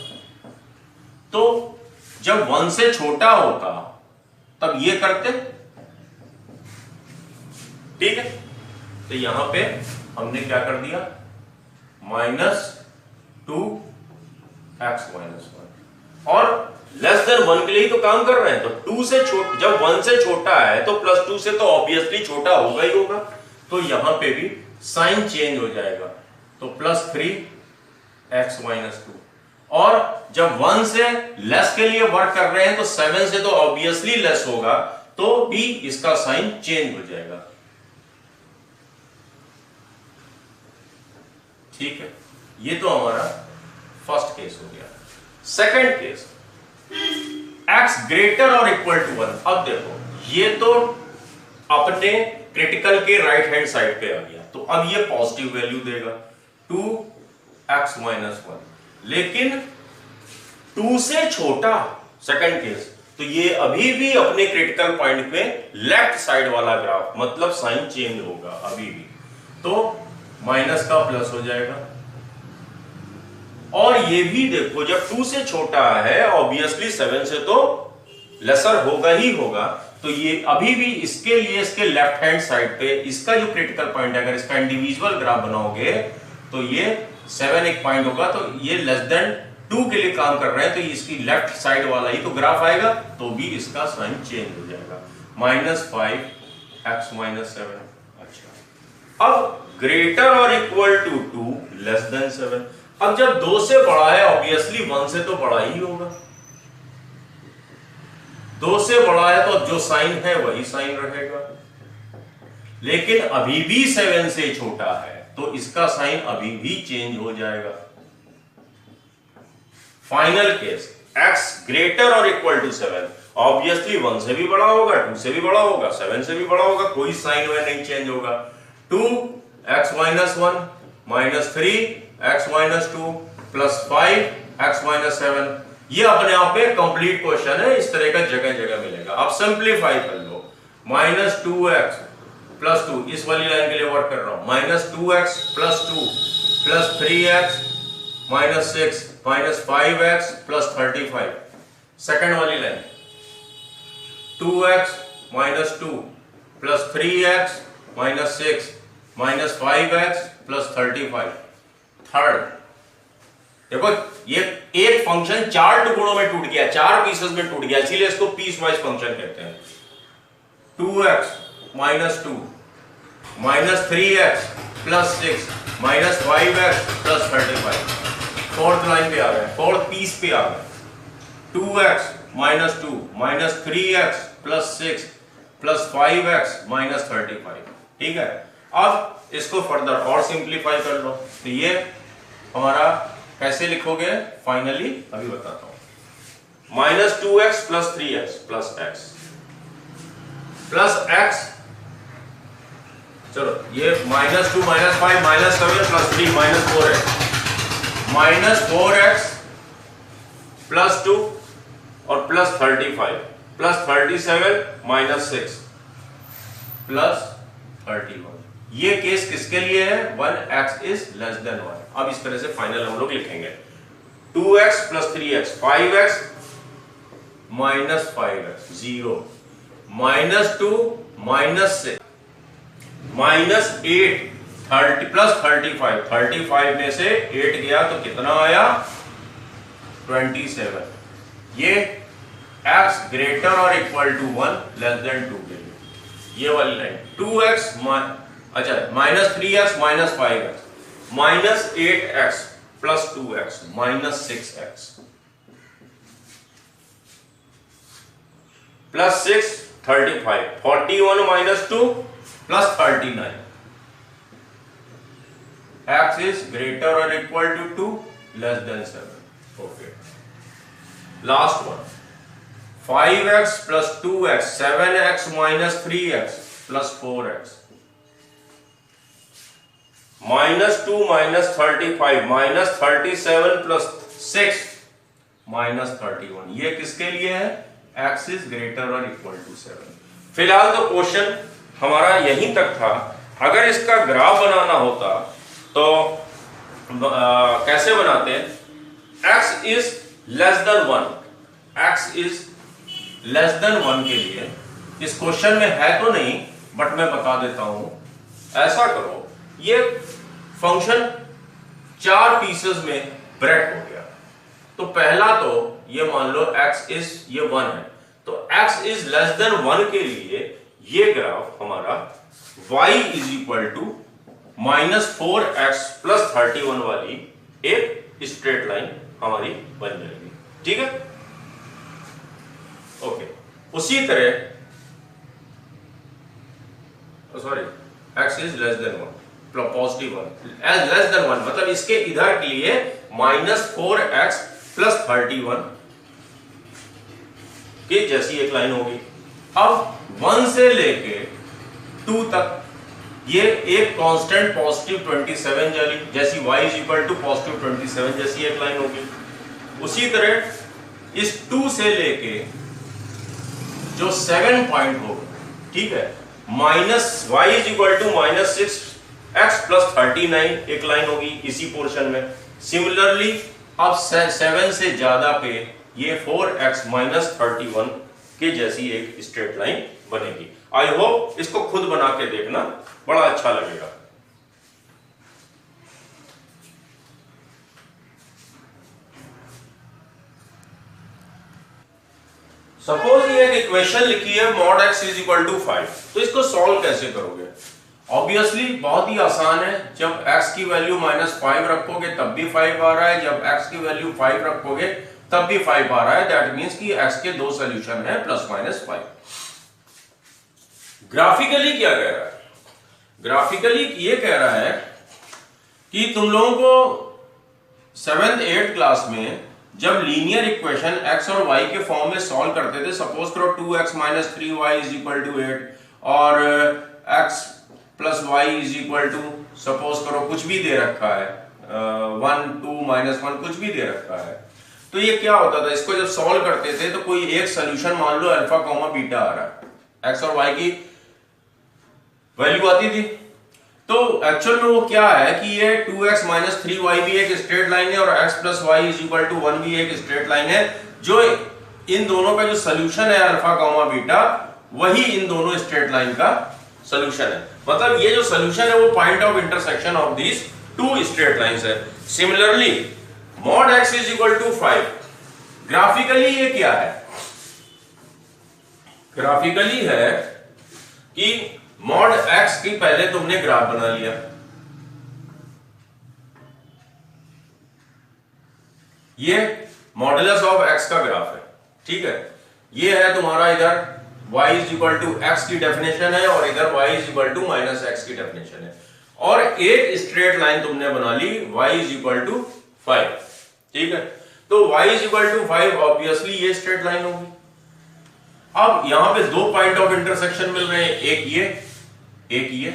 तो जब 1 से छोटा होता तब ये करते। ठीक है, तो यहां पे हमने क्या कर दिया, -2x - 1, और लेस देन 1 के लिए तो काम कर रहे हैं, तो 2 से छोटा, जब 1 से छोटा है तो +2 से तो ऑब्वियसली छोटा होगा ही होगा, तो यहां पे भी साइन चेंज हो जाएगा। तो +3x - 2। और जब 1 से लेस के लिए वर्क कर रहे हैं तो 7 से तो ऑब्वियसली लेस होगा, तो भी इसका साइन चेंज हो जाएगा। ठीक है, ये तो हमारा फर्स्ट केस हो गया। सेकंड केस, x ग्रेटर और इक्वल टू 1। अब देखो, ये तो अपने क्रिटिकल के राइट हैंड साइड पे आ गया, तो अब ये पॉजिटिव वैल्यू देगा 2x - 1। लेकिन 2 से छोटा, सेकंड केस, तो ये अभी भी अपने क्रिटिकल पॉइंट पे लेफ्ट साइड वाला ग्राफ, मतलब साइन चेंज होगा अभी भी, तो माइनस का प्लस हो जाएगा। और ये भी देखो, जब 2 से छोटा है ऑब्वियसली 7 से तो लेसर होगा ही होगा, तो ये अभी भी इसके लिए इसके लेफ्ट हैंड साइड पे इसका जो क्रिटिकल पॉइंट है, अगर इसका इंडिविजुअल ग्राफ बनाओगे तो ये 7 एक पॉइंट होगा, तो ये लेस देन 2 के लिए काम कर रहे हैं, तो इसकी लेफ्ट साइड वाला ही तो ग्राफ आएगा, तो भी इसका साइन चेंज हो जाएगा, -5x - 7। अच्छा, अब ग्रेटर और इक्वल टू 2 लेस देन 7। अब जब 2 से बड़ा है ऑब्वियसली 1 से तो बड़ा ही होगा, 2 से बड़ा है तो जो साइन है वही साइन रहेगा। लेकिन अभी भी 7 से छोटा है, तो इसका साइन अभी भी चेंज हो जाएगा। फाइनल केस, x ग्रेटर और इक्वल टू 7। ऑब्वियसली 1 से भी बड़ा होगा, 2 से भी बड़ा होगा, 7 से भी बड़ा होगा, कोई साइन में नहीं चेंज होगा। 2x - 1 - 3x - 2 +5x - 7। ये अपने आप में कंप्लीट क्वेश्चन है, इस तरह का जगह जगह मिलेगा। आप सिंप्लीफाई कर लो, -2x + 2, इस वाली लाइन के लिए वर्क कर रहा हूं, -2x + 2 +3x - 6 -5x + 35। सेकंड वाली line, 2x - 2 +3x - 6 -5x + 35। Third देखो, ये एक फंक्शन 4 टुकड़ों में टूट गया, 4 पीसेस में टूट गया, इसीलिए इसको पीस वाइज फंक्शन कहते हैं। 2x - 2 -3x + 6 -5x + 35। Fourth line पे आ गए, फोर्थ पीस पे आ गए, 2x - 2 -3x + 6 +5x - 35। ठीक है, अब इसको फर्दर और सिंप्लीफाई कर लो, तो ये हमारा कैसे लिखोगे फाइनली अभी बताता हूं। -2x + 3x + x + x, चलो ये -2 -5 -7 + 3 -4x -4x + 2 और +35 +37 -6 +31। ये केस किसके लिए है? 1x is less than 1। अब इस तरह से फाइनल हम लोग लिखेंगे 2x + 3x 5x -5x 0 -2 -6 -8 30 + 35 35 में से 8 गया तो कितना आया? 27। ये x ग्रेटर और इक्वल टू 1 लेस देन 2 के लिए, ये वाली लाइन 2x अच्छा -3x -5x -8x + 2x -6x +6 35 41 -2 +39। x is greater or equal to 2 less than 7. Okay. Last one. 5x + 2x 7x - 3x + 4x -2 -35 -37 + 6 -31। ये किसके लिए है? x is greater or equal to 7। फिलहाल तो क्वेश्चन हमारा यहीं तक था। अगर इसका ग्राफ बनाना होता तो कैसे बनाते हैं? x is less than 1, x is less than 1 के लिए इस क्वेश्चन में है तो नहीं, बट मैं बता देता हूं। ऐसा करो, ये फंक्शन 4 पीसेस में ब्रेक हो गया, तो पहला तो ये मान लो x is ये 1 है, तो x is less than 1 के लिए ये ग्राफ हमारा y = -4x+31 वाली एक स्ट्रेट लाइन हमारी बन जाएगी। ठीक है, ओके। उसी तरह sorry x is less than 1 positive 1 x less than 1 मतलब इसके इधर के लिए -4x+31 की जैसी एक लाइन होगी। अब 1 से लेके 2 तक ये एक कांस्टेंट पॉजिटिव 27 जैसी y is equal to positive 27 जैसी एक लाइन होगी। उसी तरह इस 2 से लेके जो 7 पॉइंट होगा, ठीक है, y is equal to -6x+39 एक लाइन होगी इसी पोर्शन में। सिमिलरली अब 7 से ज्यादा पे ये 4x-31 के जैसी एक स्ट्रेट लाइन बनेगी। आई होप इसको खुद बना के देखना, बड़ा अच्छा लगेगा। सपोज ये एक इक्वेशन लिखी है mod x is equal to 5, तो इसको सॉल्व कैसे करोगे? ऑब्वियसली बहुत ही आसान है। जब x की वैल्यू -5 रखोगे तब भी 5 आ रहा है, जब x की वैल्यू 5 रखोगे तब भी 5 आ रहा है। दैट मींस कि x के दो सॉल्यूशन है +-5। ग्राफिकली क्या कह रहा है? ग्राफिकली ये कह रहा है कि तुम लोगों को 7th 8th क्लास में जब लीनियर इक्वेशन x और y के फॉर्म में सॉल्व करते थे, सपोज करो 2x - 3y = 8 और x + y = सपोज करो कुछ भी दे रखा है 1 2 - 1 कुछ भी दे रखा है। तो ये क्या होता था, इसको जब सॉल्व करते थे तो कोई एक सोल्यूशन मान लो अल्फा, बीटा आ रहा है, x और y की वैल्यू आती थी। तो एक्चुअल में वो क्या है कि ये 2x - 3y भी एक स्ट्रेट लाइन है और x + y = 1 भी एक स्ट्रेट लाइन है। जो इन दोनों का जो सोल्यूशन है अल्फा, बीटा, वही इन दोनों स्ट्रेट लाइन का सोल्यूशन है। मतलब ये जो सोल्यूशन है वो point of intersection of these two straight lines है। सिमिलरली mod x = 5, ग्राफिकली ये क्या है? ग्राफिकली है कि mod x की पहले तुमने ग्राफ बना लिया, ये मॉडुलस ऑफ x का ग्राफ है। ठीक है, ये है तुम्हारा इधर y = x की डेफिनेशन है और इधर y = -x की डेफिनेशन है। और एक स्ट्रेट लाइन तुमने बना ली y = 5। ठीक है, तो y = 5 ऑब्वियसली ये स्ट्रेट लाइन होगी। अब यहां पे दो पॉइंट ऑफ इंटरसेक्शन मिल रहे हैं, एक ये एक ये।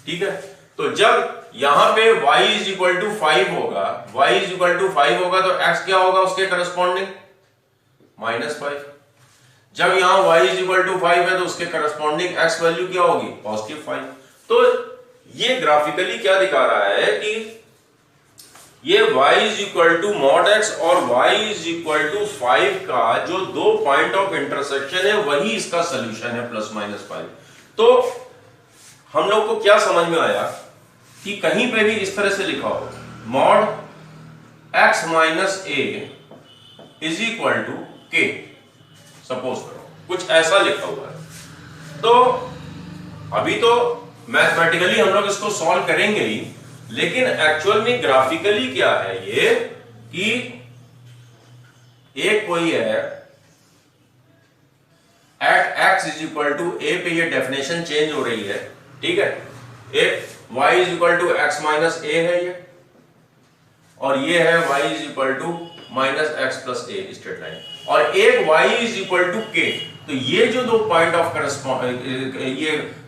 ठीक है, तो जब यहां पे y = 5 होगा, तो x क्या होगा उसके करस्पॉन्डिंग? -5। जब यहां y = 5 है तो उसके करस्पॉन्डिंग x वैल्यू क्या होगी? +5। तो ये ग्राफिकली क्या दिखा रहा है कि ये y = mod x और y = 5 का जो दो पॉइंट ऑफ इंटरसेक्शन है वही इसका सोल्यूशन है +-5। तो हम लोग को क्या समझ में आया कि कहीं पे भी इस तरह से लिखा हो mod x - a = k, suppose करो कुछ ऐसा लिखा हुआ है। तो अभी तो मैथमेटिकली हम लोग इसको सॉल्व करेंगे ही, लेकिन एक्चुअल में ग्राफिकली क्या है ये कि एक कोई है एट x = a पे ये डेफिनेशन चेंज हो रही है। ठीक है, एक y = x - a है ये, और ये है y = -x + a straight line, और एक y = k। तो ये जो दो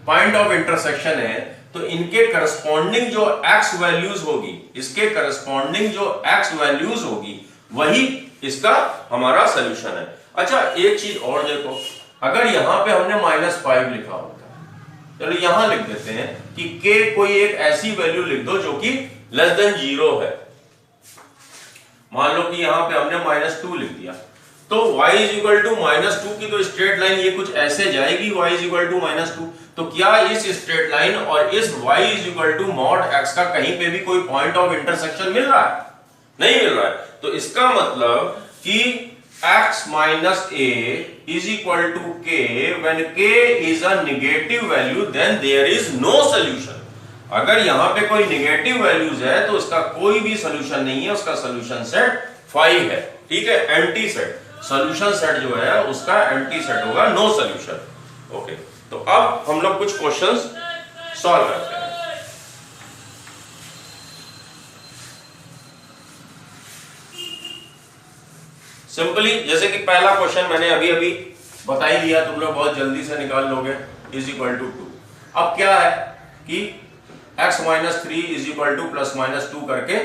पॉइंट ऑफ इंटरसेक्शन है, तो इनके करस्पॉन्डिंग जो x वैल्यूज होगी, इसके करस्पॉन्डिंग जो x वैल्यूज होगी वही इसका हमारा सॉल्यूशन है। अच्छा, एक चीज और देखो, अगर यहां पे हमने -5 लिखा होता, चलो यहां लिख देते हैं कि k कोई एक ऐसी वैल्यू लिख दो जो कि <0 है। मान लो कि यहां पे हमने -2 लिख दिया, तो y = -2 की तो स्ट्रेट लाइन ये कुछ ऐसे जाएगी y = -2। तो क्या इस स्ट्रेट लाइन और इस y = mod x का कहीं पे भी कोई पॉइंट ऑफ इंटरसेक्शन मिल रहा है? नहीं मिल रहा है। तो इसका मतलब कि x - a = k, when k is a negative value then there is no solution। अगर यहां पे कोई नेगेटिव वैल्यूज है तो उसका कोई भी सोल्यूशन नहीं है, उसका सोल्यूशन सेट 5 है। ठीक है, एंटी सेट, सोल्यूशन सेट जो है उसका एंटी सेट होगा, नो सोल्यूशन। ओके, तो अब हम लोग कुछ क्वेश्चंस सॉल्व करते हैं। सिंपली जैसे कि पहला क्वेश्चन मैंने अभी अभी बता ही दिया, तुम लोग बहुत जल्दी से निकाल लोगे, इज इक्वल टू 2। अब क्या है कि x minus 3 is equal to plus minus 2 करके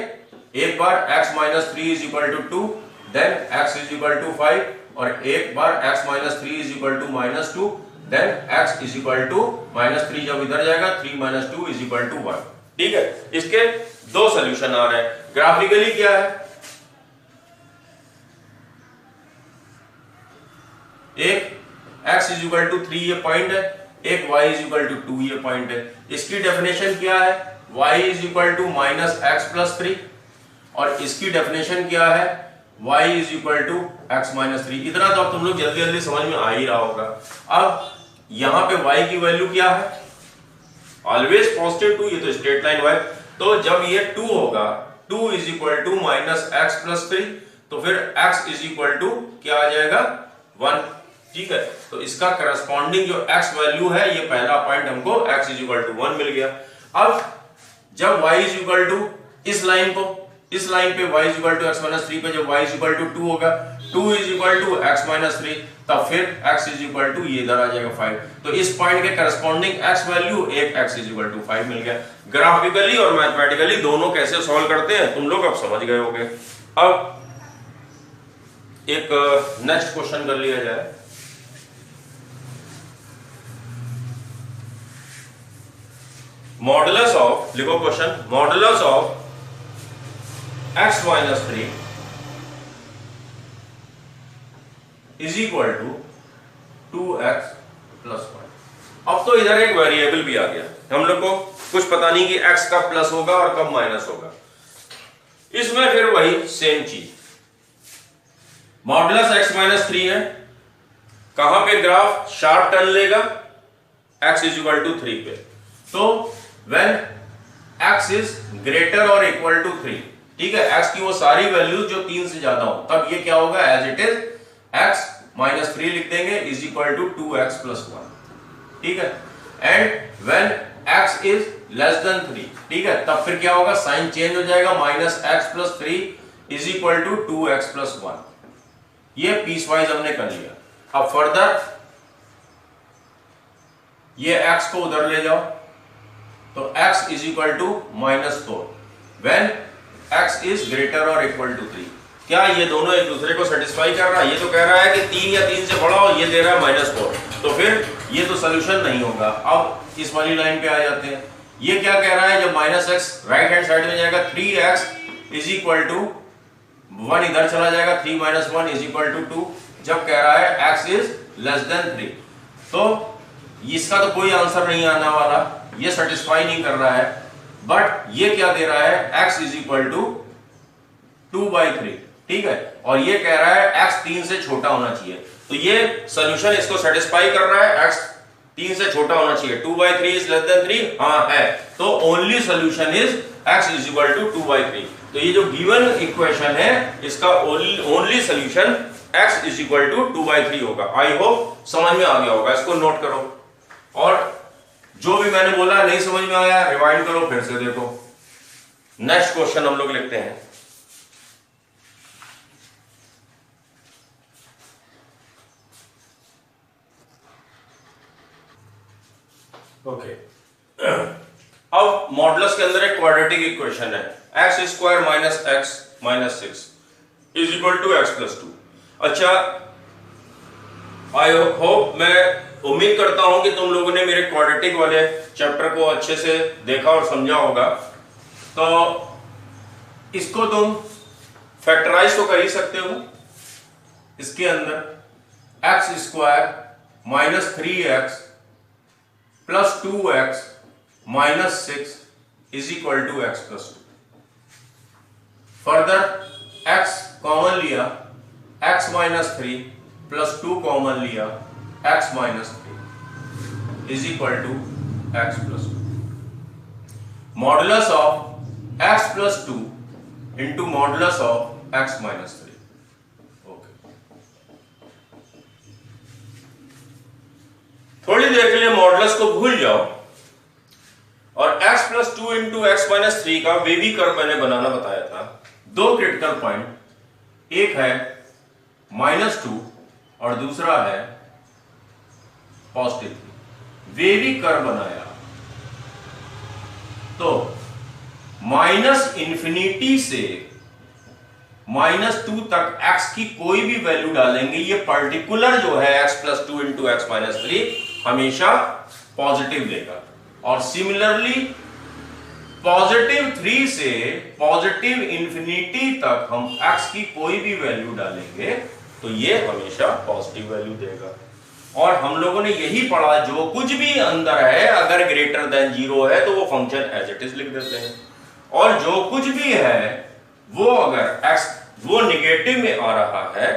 एक बार x minus 3 is equal to 2, then x is equal to 5, और एक बार x minus 3 is equal to minus 2, then x is equal to minus 3 जब इधर जाएगा 3 माइनस 2 इज इक्वल टू 1। ठीक है, इसके दो सोल्यूशन आ रहे हैं। ग्राफिकली क्या है, एक x इज इक्वल टू 3 ये पॉइंट है, एक y इज इक्वल टू 2 ये पॉइंट है। इसकी डेफिनेशन क्या है, y is equal to minus x plus 3, और इसकी डेफिनेशन क्या है, y is equal to x minus 3। इतना तो अब तुम लोग जल्दी जल्दी समझ में आ ही रहा होगा। अब यहां पे y की वैल्यू क्या है, ऑलवेज पॉजिटिव 2, ये तो स्ट्रेट लाइन y, तो जब ये 2 होगा, 2 is equal to minus x plus 3, तो फिर x इज इक्वल टू क्या आ जाएगा, 1। ठीक है, तो इसका करस्पॉन्डिंग जो x वैल्यू है, ये पहला पॉइंट हमको x इज इक्वल टू 1 मिल गया। अब जब y इज इक्वल टू इस लाइन को, इस लाइन पे y is equal to x minus 3 पे जब y इज इक्वल टू 2 होगा, 2 is equal to x minus 3, तब फिर x इज इक्वल टू ये इधर आ जाएगा 5। तो इस पॉइंट के करस्पॉन्डिंग x वैल्यू एक x इज इक्वल टू 5 मिल गया। ग्राफिकली और मैथमेटिकली दोनों कैसे सॉल्व करते हैं तुम लोग अब समझ गए होंगे। अब एक नेक्स्ट क्वेश्चन कर लिया जाए। मॉडुलस ऑफ, लिखो question, modulus of x minus 3 is equal to 2x plus 1। अब तो इधर एक वेरिएबल भी आ गया, हम लोग को कुछ पता नहीं कि x कब प्लस होगा और कब माइनस होगा। इसमें फिर वही सेम चीज, मॉडुलस x माइनस 3 है, कहां पे ग्राफ शार्प टर्न लेगा, x इज इक्वल टू 3 पे। तो व्हेन x इज ग्रेटर और इक्वल टू 3, ठीक है, x की वो सारी वैल्यूज जो 3 से ज्यादा हो, तब ये क्या होगा, as it is x minus 3 लिख देंगे is equal to 2x plus 1। ठीक है, and when x is less then 3, ठीक है, तब फिर क्या होगा, साइन चेंज हो जाएगा, minus x plus 3 is equal to 2x plus 1। ये पीस वाइज हमने कर लिया। अब फर्दर ये x को उधर ले जाओ, तो x is equal to minus 4 when x is greater और इक्वल टू 3। क्या ये दोनों एक दूसरे को सेटिस्फाई कर रहा है? ये तो कह रहा है कि 3 या 3 से बड़ा हो, ये दे रहा है माइनस 4, तो फिर ये तो सोल्यूशन नहीं होगा। अब इस वाली लाइन पे आ जाते हैं। ये क्या कह रहा है, जब minus x right hand side में जाएगा, 3x इज इक्वल टू 1 इधर चला जाएगा, 3 माइनस 1 इज इक्वल टू 2। जब कह रहा है x इज लेस देन 3, तो इसका तो कोई आंसर नहीं आने वाला, ये सेटिस्फाई नहीं कर रहा है। बट ये क्या दे रहा है, x इज इक्वल टू 2/3, ठीक है, और ये कह रहा है x 3 से छोटा होना चाहिए, तो ये सोल्यूशन इसको सेटिस्फाई कर रहा है, x 3 से छोटा होना चाहिए। 2/3 इज लेस देन 3, हाँ है, तो only solution is x is equal to 2/3। तो ये जो गिवन इक्वेशन है, इसका only solution x is equal to 2/3 होगा। आई होप समझ में आ गया होगा, इसको नोट करो, और जो भी मैंने बोला नहीं समझ में आया रिवाइंड करो, फिर से देखो। नेक्स्ट क्वेश्चन हम लोग लिखते हैं। ओके, अब मॉडुलस के अंदर एक क्वाड्रेटिक इक्वेशन है, x square minus x minus 6 is equal to x plus 2। अच्छा, आई होप, मैं उम्मीद करता हूं कि तुम लोगों ने मेरे क्वाड्रेटिक वाले चैप्टर को अच्छे से देखा और समझा होगा। तो इसको तुम फैक्टराइज तो कर ही सकते हो। इसके अंदर x square minus 3x plus 2x minus 6 is equal to x plus 2। Further x common लिया, x माइनस 3 प्लस 2 कॉमन लिया, x minus 3 is equal to x plus 2। Modulus of x plus 2 into modulus of x minus 3। Okay, थोड़ी देर के लिए modulus को भूल जाओ और x plus 2 into x minus 3 का वेवी कर्व मैंने बनाना बताया था। दो क्रिटिकल पॉइंट, एक है -2 और दूसरा है पॉजिटिव 3। वेवी कर्व बनाया तो -∞ से -2 तक x की कोई भी वैल्यू डालेंगे, ये पर्टिकुलर जो है x plus 2 into x minus 3 हमेशा पॉजिटिव देगा। और सिमिलरली पॉजिटिव 3 से पॉजिटिव ∞ तक हम x की कोई भी वैल्यू डालेंगे तो ये हमेशा पॉजिटिव वैल्यू देगा। और हम लोगों ने यही पढ़ा, जो कुछ भी अंदर है अगर ग्रेटर देन 0 है तो वो फंक्शन एज इट इज लिख देते हैं, और जो कुछ भी है वो अगर x वो निगेटिव में आ रहा है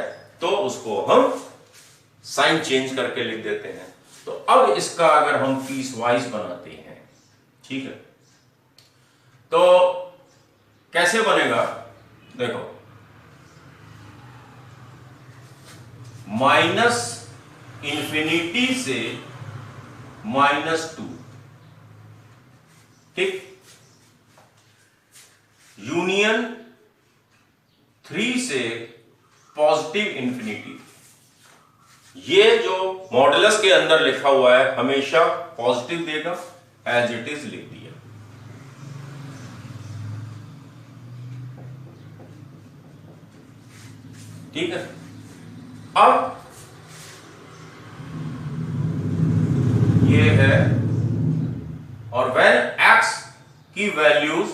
तो उसको हम साइन चेंज करके लिख देते हैं। तो अब इसका अगर हम पीस वाइज बनाते हैं, ठीक है, तो कैसे बनेगा देखो, -∞ से -2, ठीक, यूनियन 3 से पॉजिटिव ∞। ये जो मॉडुलस के अंदर लिखा हुआ है हमेशा पॉजिटिव देगा, एज इट इज लिख दिया। ठीक है, अब ये है, और व्हेन x की वैल्यूज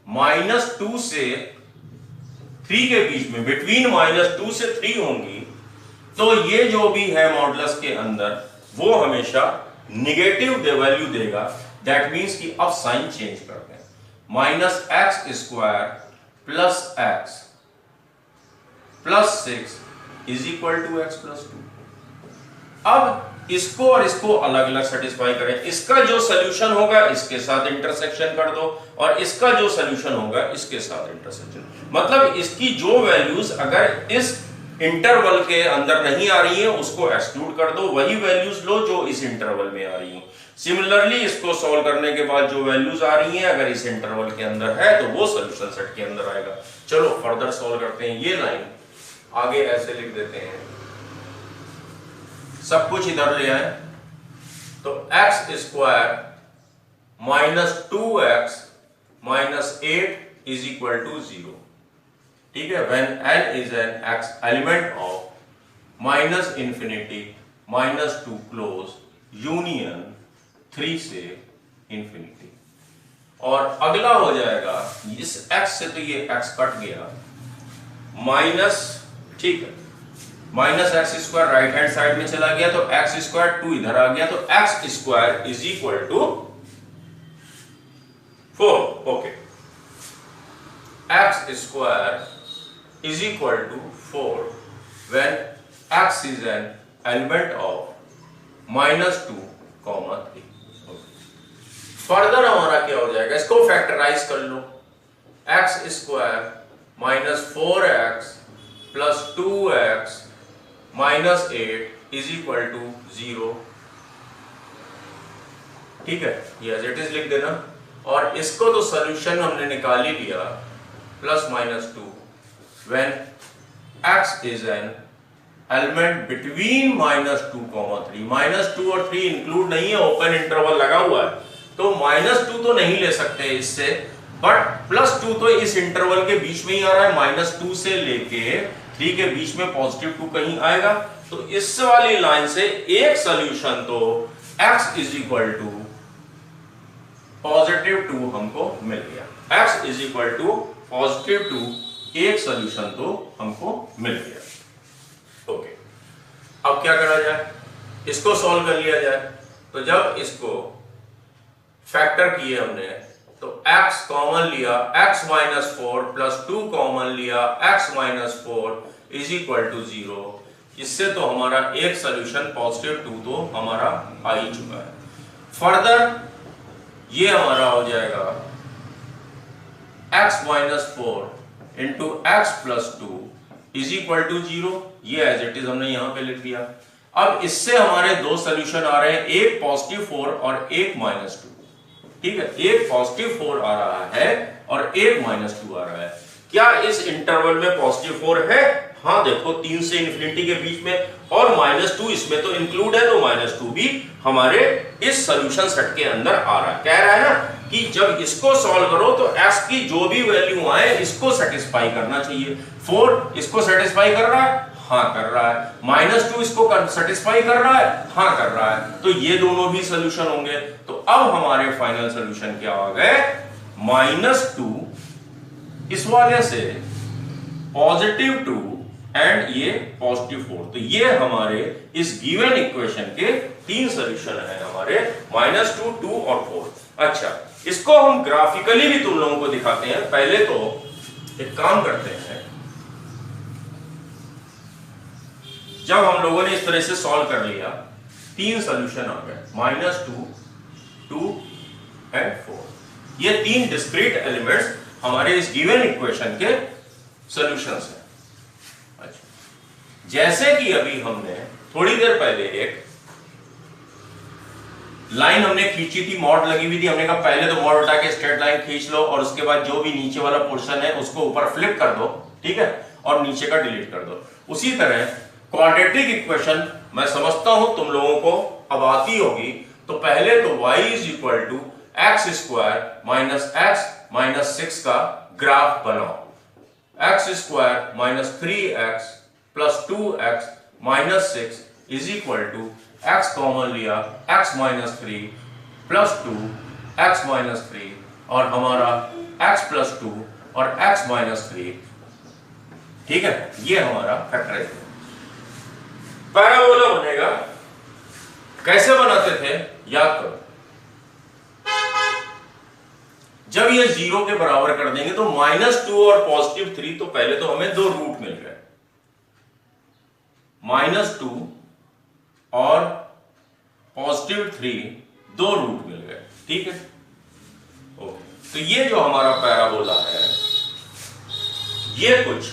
-2 से 3 के बीच में, बिटवीन -2 से 3 होंगी, तो ये जो भी है मॉडुलस के अंदर वो हमेशा निगेटिव वैल्यू देगा। दैट मीन्स कि अब साइन चेंज करते हैं, -x² plus x plus 6 is equal to x plus 2। अब इसको और इसको अलग अलग सेटिस्फाई करें, इसका जो सोल्यूशन होगा इसके साथ इंटरसेक्शन कर दो और इसका जो सोल्यूशन होगा इसके साथ इंटरसेक्शन, मतलब इसकी जो वैल्यूज अगर इस इंटरवल के अंदर नहीं आ रही है उसको एक्सक्लूड कर दो, वही वैल्यूज लो जो इस इंटरवल में आ रही है। सिमिलरली इसको सॉल्व करने के बाद जो वैल्यूज आ रही हैं अगर इस इंटरवल के अंदर है तो वो सोल्यूशन सेट के अंदर आएगा। चलो फर्दर सॉल्व करते हैं। ये लाइन आगे ऐसे लिख देते हैं, सब कुछ इधर ले आए तो x² -2x -8 is equal to 0। ठीक है, when n is an x element of -∞ -2 close union 3 से इंफिनिटी। और अगला हो जाएगा इस x से, तो ये x कट गया, माइनस, ठीक है, -x² राइट हैंड साइड में चला गया तो x² 2 इधर आ गया तो x² is equal to 4। Okay, x² is equal to 4 when x is an element of -2, 3। Further हमारा क्या हो जाएगा, इसको फैक्टराइज कर लो, x² -4x plus 2x -8 is equal to 0। ठीक है, ये एज इट इज लिख देना। और इसको तो सोल्यूशन हमने निकाल ही लिया, +-2 when x is an element between -2, 3। -2 और 3 इंक्लूड नहीं है, ओपन इंटरवल लगा हुआ है तो -2 तो नहीं ले सकते इससे, बट +2 तो इस इंटरवल के बीच में ही आ रहा है, -2 से लेके 3 के बीच में +2 कहीं आएगा। तो इस वाली लाइन से एक सोल्यूशन तो x इज इक्वल टू +2 हमको मिल गया, x इज इक्वल टू +2, एक सोल्यूशन तो हमको मिल गया। ओके, अब क्या करा जाए, इसको सॉल्व कर लिया जाए। तो जब इसको फैक्टर किए हमने तो x कॉमन लिया, x -4 प्लस 2 कॉमन लिया, x -4 इज इक्वल टू 0। इससे तो हमारा एक सोल्यूशन +2 तो हमारा आ ही चुका है। फर्दर ये हमारा हो जाएगा x minus 4 into x plus 2 is equal to 0। ये एज इट इज हमने यहां पे लिख दिया। अब इससे हमारे दो सोल्यूशन आ रहे हैं, एक पॉजिटिव 4 और एक माइनस 2। ठीक है, एक पॉजिटिव 4 आ रहा है और एक माइनस 2 आ रहा है। क्या इस इंटरवल में पॉजिटिव 4 है? हाँ, देखो 3 से इन्फिनिटी के बीच में, और माइनस 2 इसमें तो इंक्लूड है, तो माइनस 2 भी हमारे इस सोल्यूशन सेट के अंदर आ रहा है। कह रहा है ना कि जब इसको सॉल्व करो तो x की जो भी वैल्यू आए इसको सेटिस्फाई करना चाहिए। 4 इसको सेटिस्फाई कर रहा है, हाँ कर रहा है। माइनस 2 इसको सेटिस्फाई कर रहा है, हाँ कर रहा है। तो ये दोनों भी सोल्यूशन होंगे। तो अब हमारे फाइनल सोल्यूशन क्या आ गए? -2 इस वाले से, पॉजिटिव 2 एंड ये पॉजिटिव 4। तो ये हमारे इस गिवन इक्वेशन के 3 सॉल्यूशन है हमारे, -2, 2 और 4। अच्छा, इसको हम ग्राफिकली भी तुम लोगों को दिखाते हैं। पहले तो एक काम करते हैं, जब हम लोगों ने इस तरह से सॉल्व कर लिया, 3 सॉल्यूशन आ गए, -2, 2 एंड 4। ये 3 डिस्क्रीट एलिमेंट्स हमारे इस गिवन इक्वेशन के सॉल्यूशंस हैं। अच्छा, जैसे कि अभी हमने थोड़ी देर पहले एक लाइन हमने खींची थी, मॉड लगी हुई थी, हमने कहा पहले तो मॉड उठा के स्ट्रेट लाइन खींच लो और उसके बाद जो भी नीचे वाला पोर्शन है उसको ऊपर फ्लिप कर दो, ठीक है, और नीचे का डिलीट कर दो। उसी तरह क्वाड्रेटिक इक्वेशन मैं समझता हूं तुम लोगों को अब आती होगी। तो पहले तो y is equal to x² minus x minus 6 का ग्राफ बनाओ। x² minus 3x plus 2x minus 6 is equal to x common लिया, x minus 3 plus 2 x minus 3 और हमारा x प्लस 2 और x माइनस 3। ठीक है, ये हमारा फैक्टराइजेशन पैराबोला बनेगा। कैसे बनाते थे याद करो, जब ये 0 के बराबर कर देंगे तो -2 और पॉजिटिव 3, तो पहले तो हमें 2 रूट मिल गए, -2 और पॉजिटिव 3 2 रूट मिल गए। ठीक है, ओके। तो ये जो हमारा पैराबोला है ये कुछ,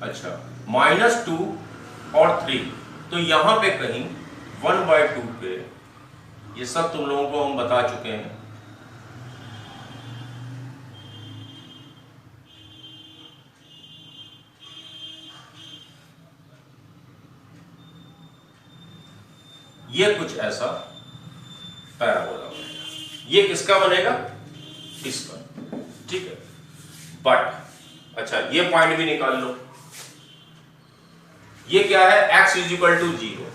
अच्छा, -2 और 3, तो यहां पे कहीं 1/2 पे, ये सब तुम लोगों को हम बता चुके हैं। ये कुछ ऐसा पैराबोला बनेगा। ये किसका बनेगा? इसका, ठीक है। बट अच्छा, ये पॉइंट भी निकाल लो। ये क्या है? x is equal to 0।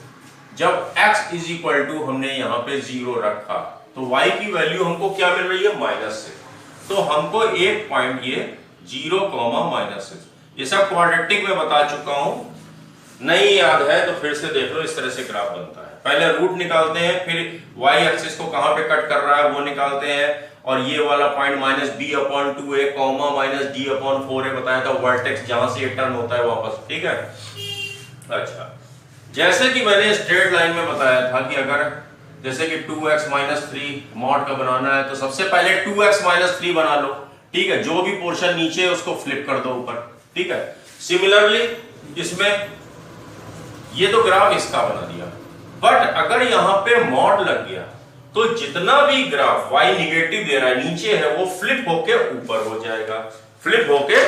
जब x इज इक्वल टू हमने यहां पे 0 रखा तो y की वैल्यू हमको क्या मिल रही है? -6। तो हमको एक पॉइंट ये 0, -6, ये सब क्वाड्रेटिक में बता चुका हूं, नहीं याद है तो फिर से देख लो। इस तरह से ग्राफ बनता है, पहले रूट निकालते हैं, फिर y एक्सिस को कहां पे कट कर रहा है वो निकालते हैं, और ये वाला पॉइंट -b/2 है, कॉमा -d/4 है, बताया था वर्टेक्स जहां से ये टर्न होता है वापस। ठीक है, अच्छा, जैसे कि मैंने स्ट्रेट लाइन में बताया था कि अगर जैसे कि 2x माइनस 3 मॉड का बनाना है तो सबसे पहले 2x माइनस 3 बना लो। ठीक है, जो भी पोर्शन नीचे है उसको फ्लिप कर दो ऊपर। ठीक है, सिमिलरली इसमें ये तो ग्राफ इसका बना दिया, बट अगर यहां पे मॉड लग गया तो जितना भी ग्राफ y निगेटिव दे रहा है नीचे है वो फ्लिप होके ऊपर हो जाएगा, फ्लिप होके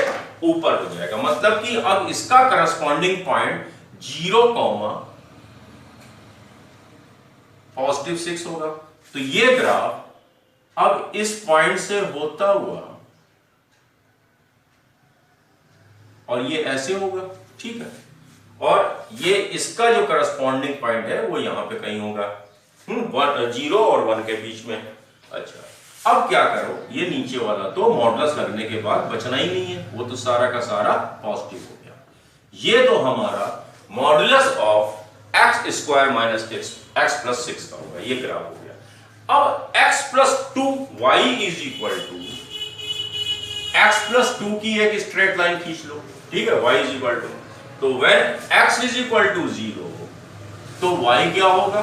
ऊपर हो जाएगा। मतलब कि अब इसका करस्पॉन्डिंग पॉइंट 0, पॉजिटिव 6 होगा। तो ये ग्राफ अब इस पॉइंट से होता हुआ और ये ऐसे होगा। ठीक है, और ये इसका जो करस्पॉन्डिंग पॉइंट है वो यहां पे कहीं होगा 0 और 1 के बीच में। अच्छा, अब क्या करो, ये नीचे वाला तो मॉडुलस लगने के बाद बचना ही नहीं है, वो तो सारा का सारा पॉजिटिव हो गया। ये तो हमारा modulus of x² minus x plus 6 का होगा, ये ग्राफ हो गया। अब x plus 2 y is equal to x plus 2 की एक स्ट्रेट लाइन खींच लो। ठीक है, y इज इक्वल टू, तो when x is equal to 0 तो y क्या होगा?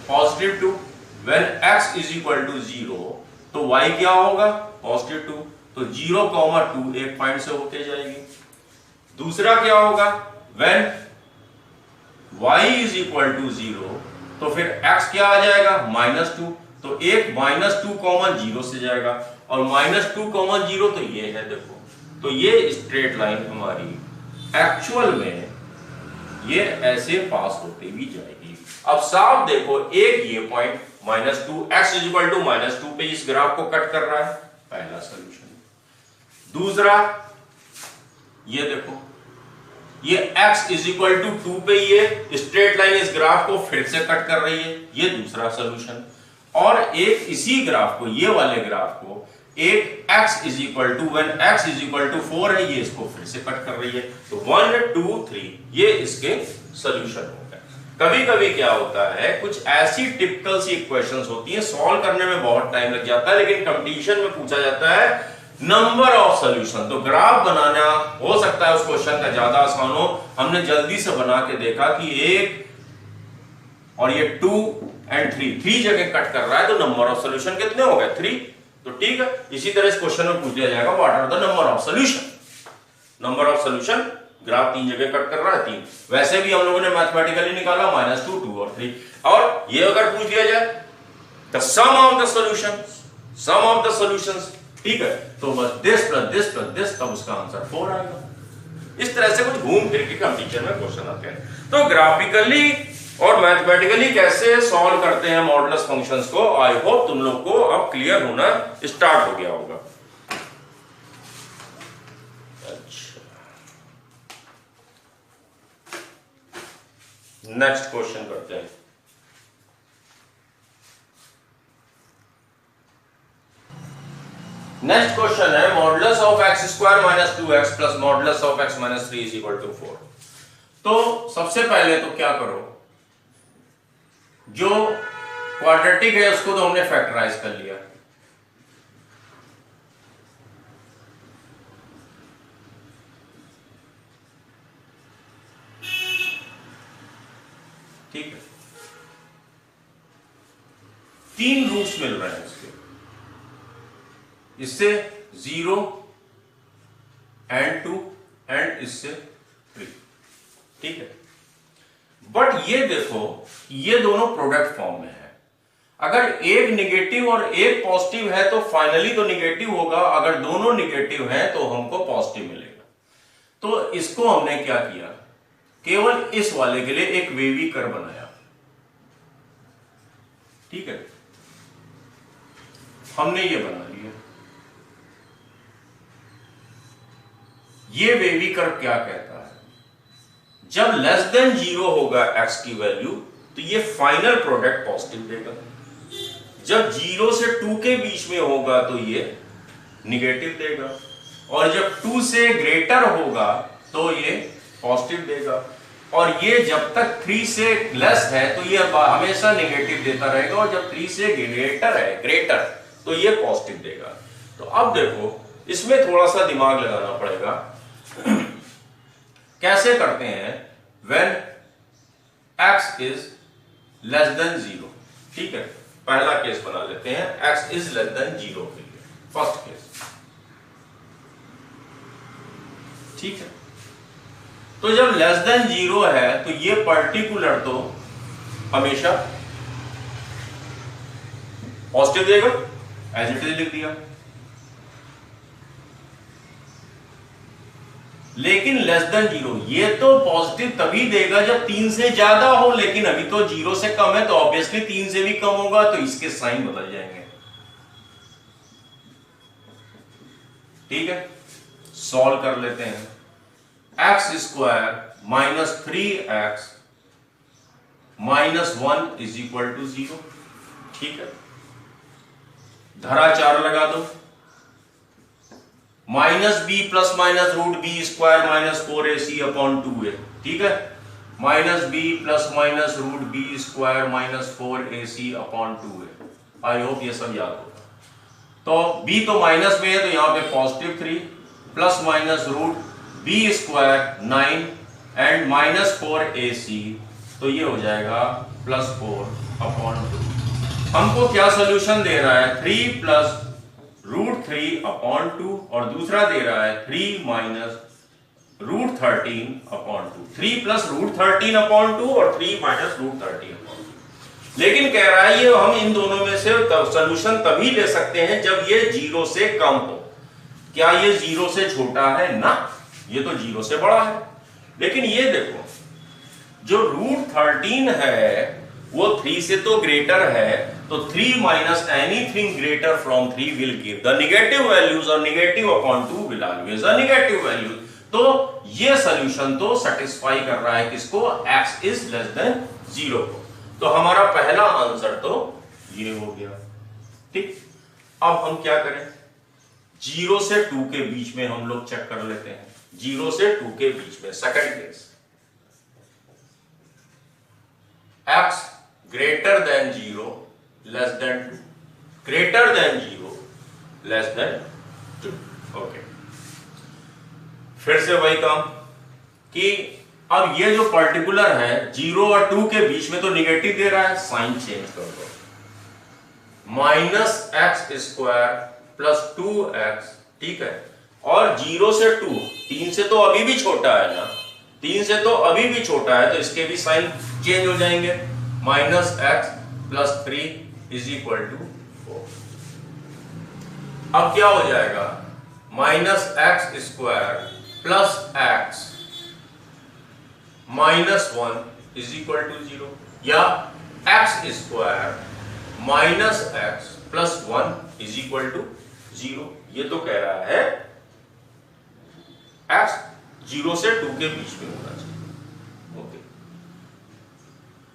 Positive 2। When x is equal to 0 तो y क्या होगा +2, तो 0,2 एक पॉइंट से होके जाएगी। दूसरा क्या होगा, when y is equal to 0 तो फिर x क्या आ जाएगा -2, तो एक -2,0 से जाएगा और -2,0 तो ये है, देखो तो ये स्ट्रेट लाइन हमारी एक्चुअल में ये ऐसे पास होते भी जाएगी। अब साफ देखो, एक ये point -2 x is equal to -2 पे इस ग्राफ को कट कर रहा है, पहला सॉल्यूशन। दूसरा ये देखो, ये x इज इक्वल टू 2 पे ये स्ट्रेट लाइन इस ग्राफ को फिर से कट कर रही है, ये दूसरा सॉल्यूशन। और एक इसी ग्राफ को, ये वाले ग्राफ को एक x is equal to when x is equal to 4 है, ये इसको फिर से कट कर रही है, तो 1 2 3 ये इसके सॉल्यूशन हो गए। कभी कभी क्या होता है, कुछ ऐसी टिपिकल सी इक्वेशंस होती हैं, सॉल्व करने में बहुत टाइम लग जाता है, लेकिन कंपटीशन में पूछा जाता है नंबर ऑफ सॉल्यूशन, तो ग्राफ बनाना हो सकता है उस क्वेश्चन का ज्यादा आसान हो। हमने जल्दी से बना के देखा कि 1 और ये 2 एंड 3 जगह कट कर रहा है, तो नंबर ऑफ सॉल्यूशन कितने हो गए 3, तो ठीक है। इसी तरह इस क्वेश्चन में पूछ लिया जाएगा what are the number of solution, number of solution, graph 3 जगह कट कर रहा है 3। वैसे भी हम लोगों ने मैथमेटिकली निकाला -2 2 और 3, और ये अगर पूछ लिया जाए the sum of the solutions, sum of the solutions, ठीक है, तो बस this plus this plus this, तब उसका आंसर 4 आएगा। इस तरह से कुछ घूम फिर के कंपटीशन में क्वेश्चन आते हैं। तो ग्राफिकली और मैथमेटिकली कैसे सॉल्व करते हैं मॉडुलस फंक्शंस को, आई होप तुम लोग को अब क्लियर होना स्टार्ट हो गया होगा। अच्छा, नेक्स्ट क्वेश्चन करते हैं। नेक्स्ट क्वेश्चन है modulus of x square minus 2x plus modulus of x minus 3 is equal to 4। तो सबसे पहले तो क्या करो, जो क्वाड्रेटिक है उसको तो हमने फैक्टराइज कर लिया, ठीक है, 3 रूट्स मिल रहे हैं इसके, इससे 0 एंड 2 एंड इससे 3, ठीक है। बट ये देखो, ये दोनों प्रोडक्ट फॉर्म में है, अगर एक निगेटिव और एक पॉजिटिव है तो फाइनली तो निगेटिव होगा, अगर दोनों निगेटिव हैं तो हमको पॉजिटिव मिलेगा। तो इसको हमने क्या किया, केवल इस वाले के लिए एक वेवी कर्व बनाया, ठीक है, हमने ये बना लिया। ये वेवी कर्व क्या कहता है, जब लेस देन 0 होगा x की वैल्यू तो ये फाइनल प्रोडक्ट पॉजिटिव देगा, जब 0 से 2 के बीच में होगा तो ये निगेटिव देगा, और जब 2 से ग्रेटर होगा तो ये पॉजिटिव देगा, और ये जब तक 3 से लेस है तो ये हमेशा निगेटिव देता रहेगा, और जब 3 से ग्रेटर तो ये पॉजिटिव देगा। तो अब देखो, इसमें थोड़ा सा दिमाग लगाना पड़ेगा। कैसे करते हैं, when x is less than 0, ठीक है, पहला केस बना लेते हैं, x is less than 0 के लिए, फर्स्ट केस, ठीक है। तो जब लेस देन 0 है तो ये पर्टिकुलर तो हमेशा पॉजिटिव देगा, एज इट इज लिख दिया, लेकिन लेस देन 0 ये तो पॉजिटिव तभी देगा जब 3 से ज्यादा हो, लेकिन अभी तो 0 से कम है तो ऑब्वियसली 3 से भी कम होगा, तो इसके साइन बदल जाएंगे, ठीक है। सॉल्व कर लेते हैं, x square minus 3x minus 1 is equal to 0, ठीक है, धरा 4 लगा दो, minus B plus minus root B square minus 4ac upon 2a, ठीक है, minus B plus minus root B square minus 4ac upon 2a। I hope ये सब याद होगा। तो b तो माइनस में है तो यहां पे positive 3 plus minus root B square 9 and minus 4ac, तो ये हो जाएगा प्लस 4 अपॉन 2। हमको क्या सोल्यूशन दे रहा है, 3 प्लस √3/2 और दूसरा दे रहा है 3 माइनस √13/2, 3 प्लस √13/2 और 3 माइनस √13/2। लेकिन कह रहा है ये हम इन दोनों में से सोल्यूशन तभी ले सकते हैं जब ये 0 से कम हो। क्या ये 0 से छोटा है? ना, ये तो 0 से बड़ा है। लेकिन ये देखो, जो √13 है वो 3 से तो ग्रेटर है, तो 3 minus anything greater from 3 will give the negative values और -2 will always the negative values. तो ये सॉल्यूशन तो सेटिस्फाई कर रहा है किसको? x इज लेस देन 0 को। तो हमारा पहला आंसर तो ये हो गया। ठीक, अब हम क्या करें? 0 से 2 के बीच में हम लोग चेक कर लेते हैं। 0 से 2 के बीच में second case, x greater than 0 less than 2, greater than 0 less than 2। Okay, फिर से वही काम कि अब ये जो पर्टिकुलर है 0 और 2 के बीच में तो निगेटिव दे रहा है, साइन चेंज कर दो, -x² प्लस 2x। ठीक है, और 0 से 2, 3 से तो अभी भी छोटा है ना, 3 से तो अभी भी छोटा है, तो इसके भी साइन चेंज हो जाएंगे। -x plus 3 is equal to 4। अब क्या हो जाएगा? -x² plus x -1 is equal to 0, या x² minus x plus 1 is equal to 0। ये तो कह रहा है x 0 से 2 के बीच में होना चाहिए। ओके,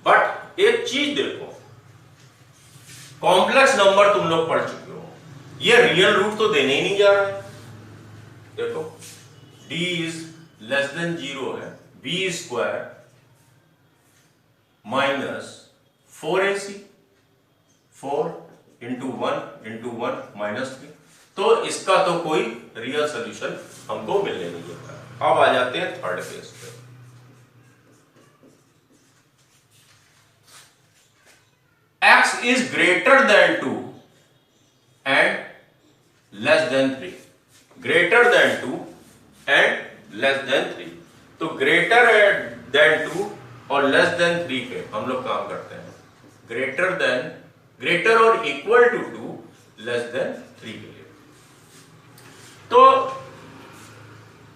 बट एक चीज देखो, कॉम्प्लेक्स नंबर तुम लोग पढ़ चुके हो, ये रियल रूट तो देने ही नहीं जा रहा है। देखो, d इज लेस देन 0 है, b² minus 4ac, 4 into 1 minus 3। तो इसका तो कोई रियल सोल्यूशन हमको मिलने नहीं देता। अब आ जाते हैं थर्ड केस पे। x is greater than 2 and less than 3, greater than 2 and less than 3। तो greater than 2 और less than 3 पे हम लोग काम करते हैं, greater और equal to 2, less than 3 के लिए। तो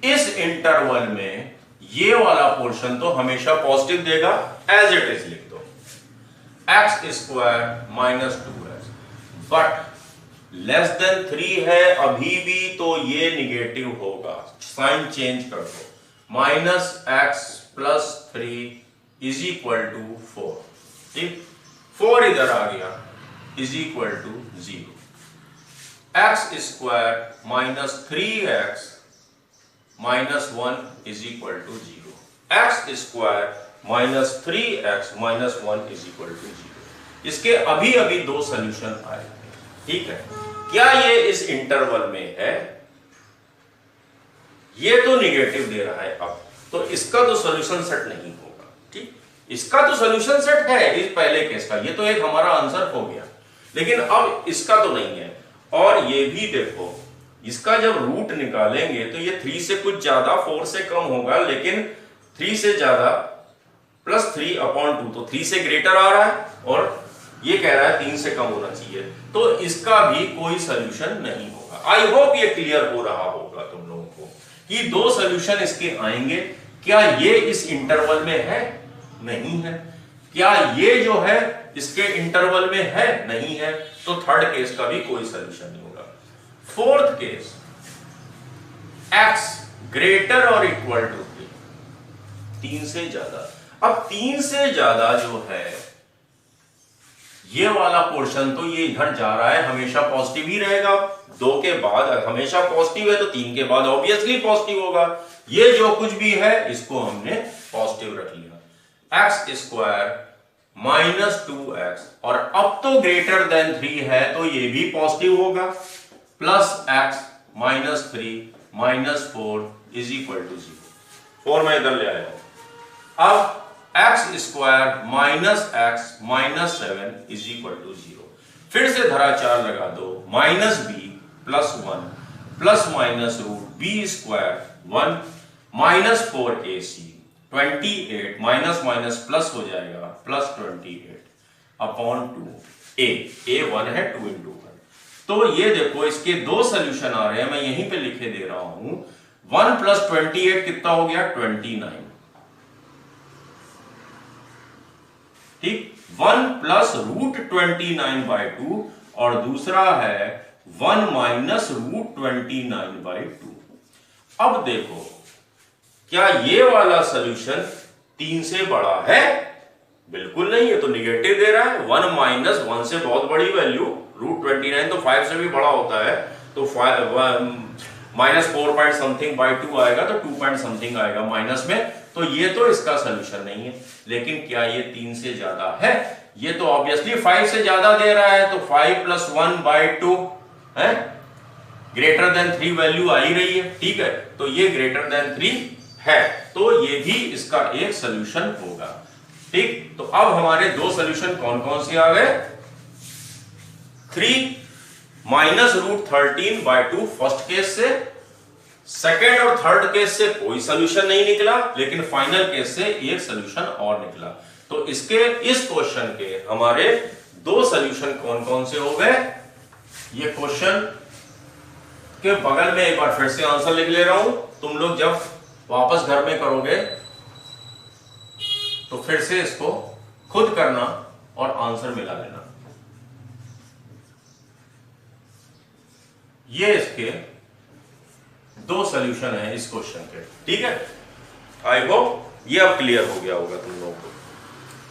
इस इंटरवल में ये वाला पोर्शन तो हमेशा पॉजिटिव देगा, एज इट इज लिख दो, x² minus 2x, but less than 3 है अभी भी, तो ये निगेटिव होगा, साइन चेंज कर दो, -x plus 3 is equal to 4। ठीक, 4 इधर आ गया, is equal to 0। x² minus 3x minus 1 is equal to 0, x² minus 3x minus 1 is equal to 0। इसके अभी अभी दो सोल्यूशन आए। ठीक है, क्या ये इस इंटरवल में है? ये तो निगेटिव दे रहा है, अब तो इसका तो सोल्यूशन सेट नहीं होगा। ठीक, इसका तो सोल्यूशन सेट है इस पहले केस का, ये तो एक हमारा आंसर हो गया, लेकिन अब इसका तो नहीं है। और ये भी देखो, इसका जब रूट निकालेंगे तो ये 3 से कुछ ज्यादा 4 से कम होगा, लेकिन 3 से ज्यादा प्लस 3/2, तो 3 से ग्रेटर आ रहा है और ये कह रहा है 3 से कम होना चाहिए, तो इसका भी कोई सोल्यूशन नहीं होगा। आई होप ये क्लियर हो रहा होगा तुम लोगों को कि दो सोल्यूशन इसके आएंगे। क्या ये इस इंटरवल में है? नहीं है। क्या ये जो है इसके इंटरवल में है? नहीं है। तो थर्ड केस का भी कोई सोल्यूशन नहीं होगा। फोर्थ केस, x ग्रेटर और इक्वल टू 3 से ज्यादा। अब 3 से ज्यादा जो है ये वाला पोर्शन तो ये इधर जा रहा है, हमेशा पॉजिटिव ही रहेगा। 2 के बाद हमेशा पॉजिटिव है तो 3 के बाद ऑब्वियसली पॉजिटिव होगा। ये जो कुछ भी है इसको हमने पॉजिटिव रख लिया। x² माइनस 2x, और अब तो ग्रेटर देन 3 है तो ये भी पॉजिटिव होगा, plus x minus 3 minus 4 is equal to 0। 4 मैं इधर ले आया हूं। अब x² minus x minus 7 is equal to 0। फिर से धरा 4 लगा दो, -b +1 plus minus root B square 1 -4ac 28 minus minus plus हो जाएगा +28 अपॉन 2 a 1 है 2 × 1। तो ये देखो इसके दो सोल्यूशन आ रहे हैं, मैं यहीं पे लिखे दे रहा हूं। 1 + 28 कितना हो गया 29, ठीक। 1 प्लस √29/2 और दूसरा है 1 माइनस √29/2। अब देखो क्या ये वाला सोल्यूशन 3 से बड़ा है? बिल्कुल नहीं, है तो निगेटिव दे रहा है। 1 माइनस 1 से बहुत बड़ी वैल्यू √29 तो 5 से भी बड़ा होता है, तो -4 पॉइंट समथिंग बाई 2 आएगा, तो 2 पॉइंट समथिंग आएगा माइनस में, तो ये तो इसका सोल्यूशन नहीं है। लेकिन क्या ये 3 से ज्यादा है? ये तो ऑब्वियसली 5 से ज्यादा दे रहा है, तो 5 + 1/2 है, ग्रेटर देन 3 वैल्यू आ ही रही है, ठीक है, तो ये ग्रेटर देन 3 है, तो ये भी इसका एक सोल्यूशन होगा, ठीक। तो अब हमारे दो सोल्यूशन कौन कौन से आ गए? 3 -√13/2 फर्स्ट केस से, सेकेंड और थर्ड केस से कोई सोल्यूशन नहीं निकला, लेकिन फाइनल केस से एक सोल्यूशन और निकला। तो इसके इस क्वेश्चन के हमारे दो सोल्यूशन कौन कौन से हो गए? ये क्वेश्चन के बगल में एक बार फिर से आंसर लिख ले रहा हूं, तुम लोग जब वापस घर में करोगे तो फिर से इसको खुद करना और आंसर मिला लेना। ये इसके दो सॉल्यूशन है इस क्वेश्चन के, ठीक है। आई होप ये अब क्लियर हो गया होगा तुम लोगों को।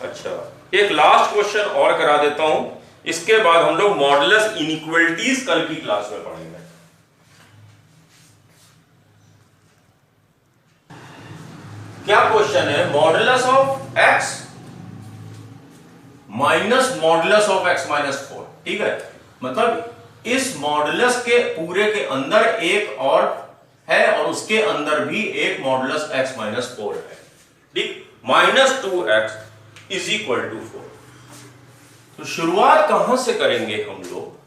अच्छा, एक लास्ट क्वेश्चन और करा देता हूं, इसके बाद हम लोग मॉडुलस इनइक्वालिटीज कल की क्लास में पढ़ेंगे। क्या क्वेश्चन है? Modulus of x minus modulus of x - 4, ठीक है। मतलब इस मॉडुलस के पूरे के अंदर एक और है और उसके अंदर भी एक मॉडुलस x - 4 है, ठीक। -2x = 4। तो शुरुआत कहां से करेंगे हम लोग?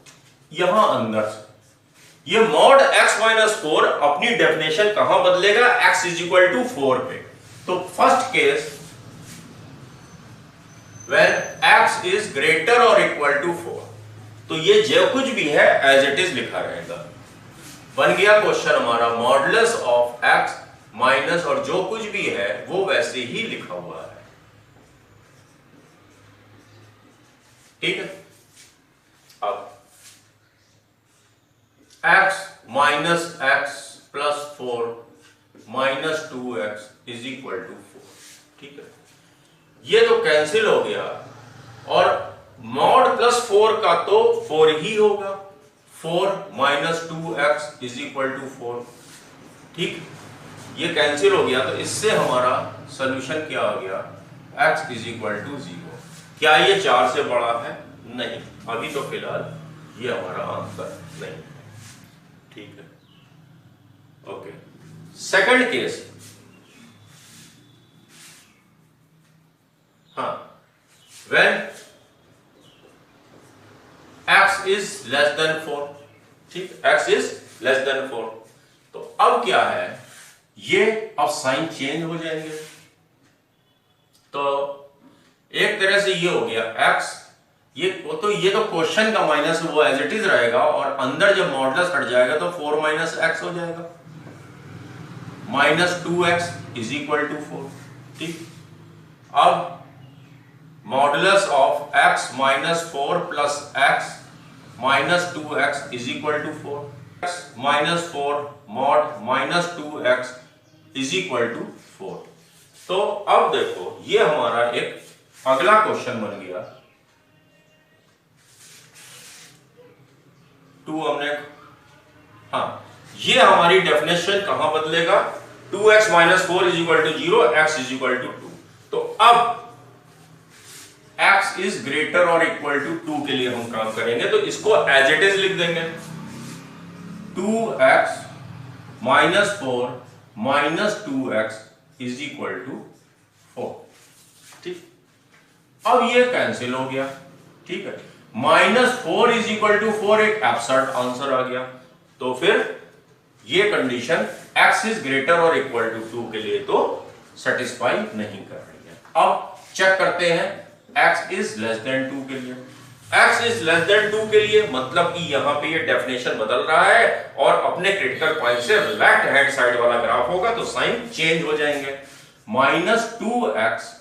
यहां अंदर से। ये मॉड x - 4 अपनी डेफिनेशन कहां बदलेगा? x = 4 पे। तो first case when x is greater or equal to 4, तो ये जो कुछ भी है एज इट इज लिखा रहेगा। बन गया क्वेश्चन हमारा मॉडुलस ऑफ x माइनस और जो कुछ भी है वो वैसे ही लिखा हुआ है, ठीक है। अब x minus x plus 4 minus 2x = 4, ठीक है। ये तो कैंसिल हो गया और मॉड +4 का तो 4 ही होगा, 4 - 2x = 4, ठीक। ये कैंसिल हो गया, तो इससे हमारा सॉल्यूशन क्या आ गया? x = 0। क्या ये 4 से बड़ा है? नहीं, अभी तो फिलहाल ये हमारा आंसर नहीं है, ठीक है। Okay, second case. हाँ, when x is less than 4, ठीक, x is less than 4, तो अब क्या है? ये अब साइन चेंज हो जाएंगे, तो एक तरह से ये हो गया x, ये तो क्वेश्चन का माइनस वो एज इट इज रहेगा और अंदर जब मॉडुलस हट जाएगा तो 4 - x हो जाएगा, -2x = 4, ठीक। अब modulus of x - 4 plus x - 2x = 4, x - 4 mod -2x = 4। तो अब देखो ये हमारा एक अगला क्वेश्चन बन गया। 2 हमने, हाँ, ये हमारी डेफिनेशन कहां बदलेगा? 2x - 4 = 0, x = 2। तो अब x is greater or equal to 2 के लिए हम काम करेंगे, तो इसको एज इट इज लिख देंगे। 2x - 4 - 2x = 4, ठीक। अब ये कैंसिल हो गया, ठीक है। -4 = 4 एक एब्सर्ड आंसर आ गया, तो फिर ये कंडीशन x इज ग्रेटर और इक्वल टू 2 के लिए तो सेटिस्फाई नहीं कर रही है। अब चेक करते हैं x इज लेस देन 2 के लिए। x इज लेस देन 2 के लिए मतलब कि यहां पे ये डेफिनेशन बदल रहा है और अपने क्रिटिकल पॉइंट से लेफ्ट हैंड साइड वाला ग्राफ होगा तो साइन चेंज हो जाएंगे। -2x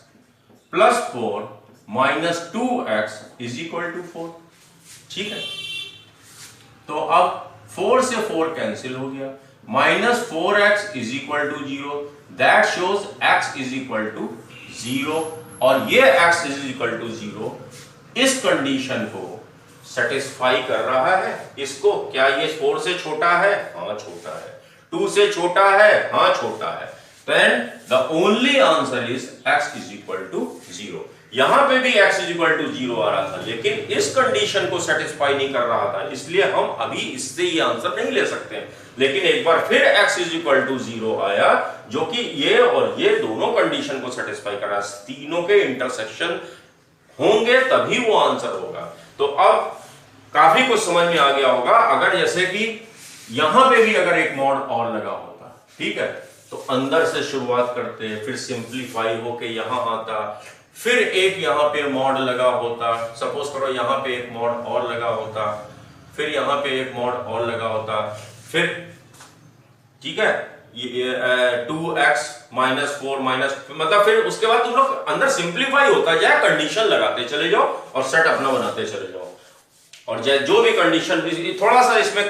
plus 4 -2x is equal to 4। ठीक है, तो अब 4 से 4 कैंसिल हो गया। -4x is equal to 0, that shows x is equal to 0 और ये x इज इक्वल टू 0 इस कंडीशन को सेटिस्फाई कर रहा है। इसको क्या ये 4 से छोटा है? हाँ छोटा है। 2 से छोटा है? हाँ छोटा है। Then the only answer is x is equal to 0। यहां पे भी x is equal to 0 आ रहा था लेकिन इस कंडीशन को सेटिस्फाई नहीं कर रहा था, इसलिए हम अभी इससे ये आंसर नहीं ले सकते हैं। लेकिन एक बार फिर x is equal to 0 आया जो कि ये और ये दोनों कंडीशन को सेटिस्फाई कर रहा है, तीनों के इंटरसेक्शन होंगे तभी वो आंसर होगा। तो अब काफी कुछ समझ में आ गया होगा। अगर जैसे कि यहां पे भी अगर एक मॉड और लगा होता, ठीक है, तो अंदर से शुरुआत करते, फिर सिंप्लीफाई होके यहां आता, फिर एक यहां पे मॉड लगा होता, सपोज करो यहां पे एक मॉड और लगा होता, फिर यहां पे एक मॉड और लगा होता, फिर ठीक है ये 2x -4 मतलब फिर उसके बाद तुम लोग अंदर सिंप्लीफाई होता जाए, कंडीशन लगाते चले जाओ और सेट अपना बनाते चले जाओ। और जो भी कंडीशन, थोड़ा सा इसमें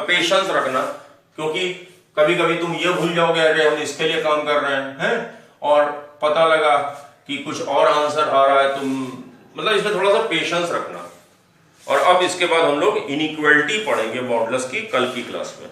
पेशेंस रखना क्योंकि कभी कभी तुम ये भूल जाओगे अरे हम इसके लिए काम कर रहे हैं और पता लगा कि कुछ और आंसर आ रहा है, तुम मतलब इसमें थोड़ा सा पेशेंस रखना। और अब इसके बाद हम लोग इनइक्वालिटी पढ़ेंगे मॉडुलस की कल की क्लास में।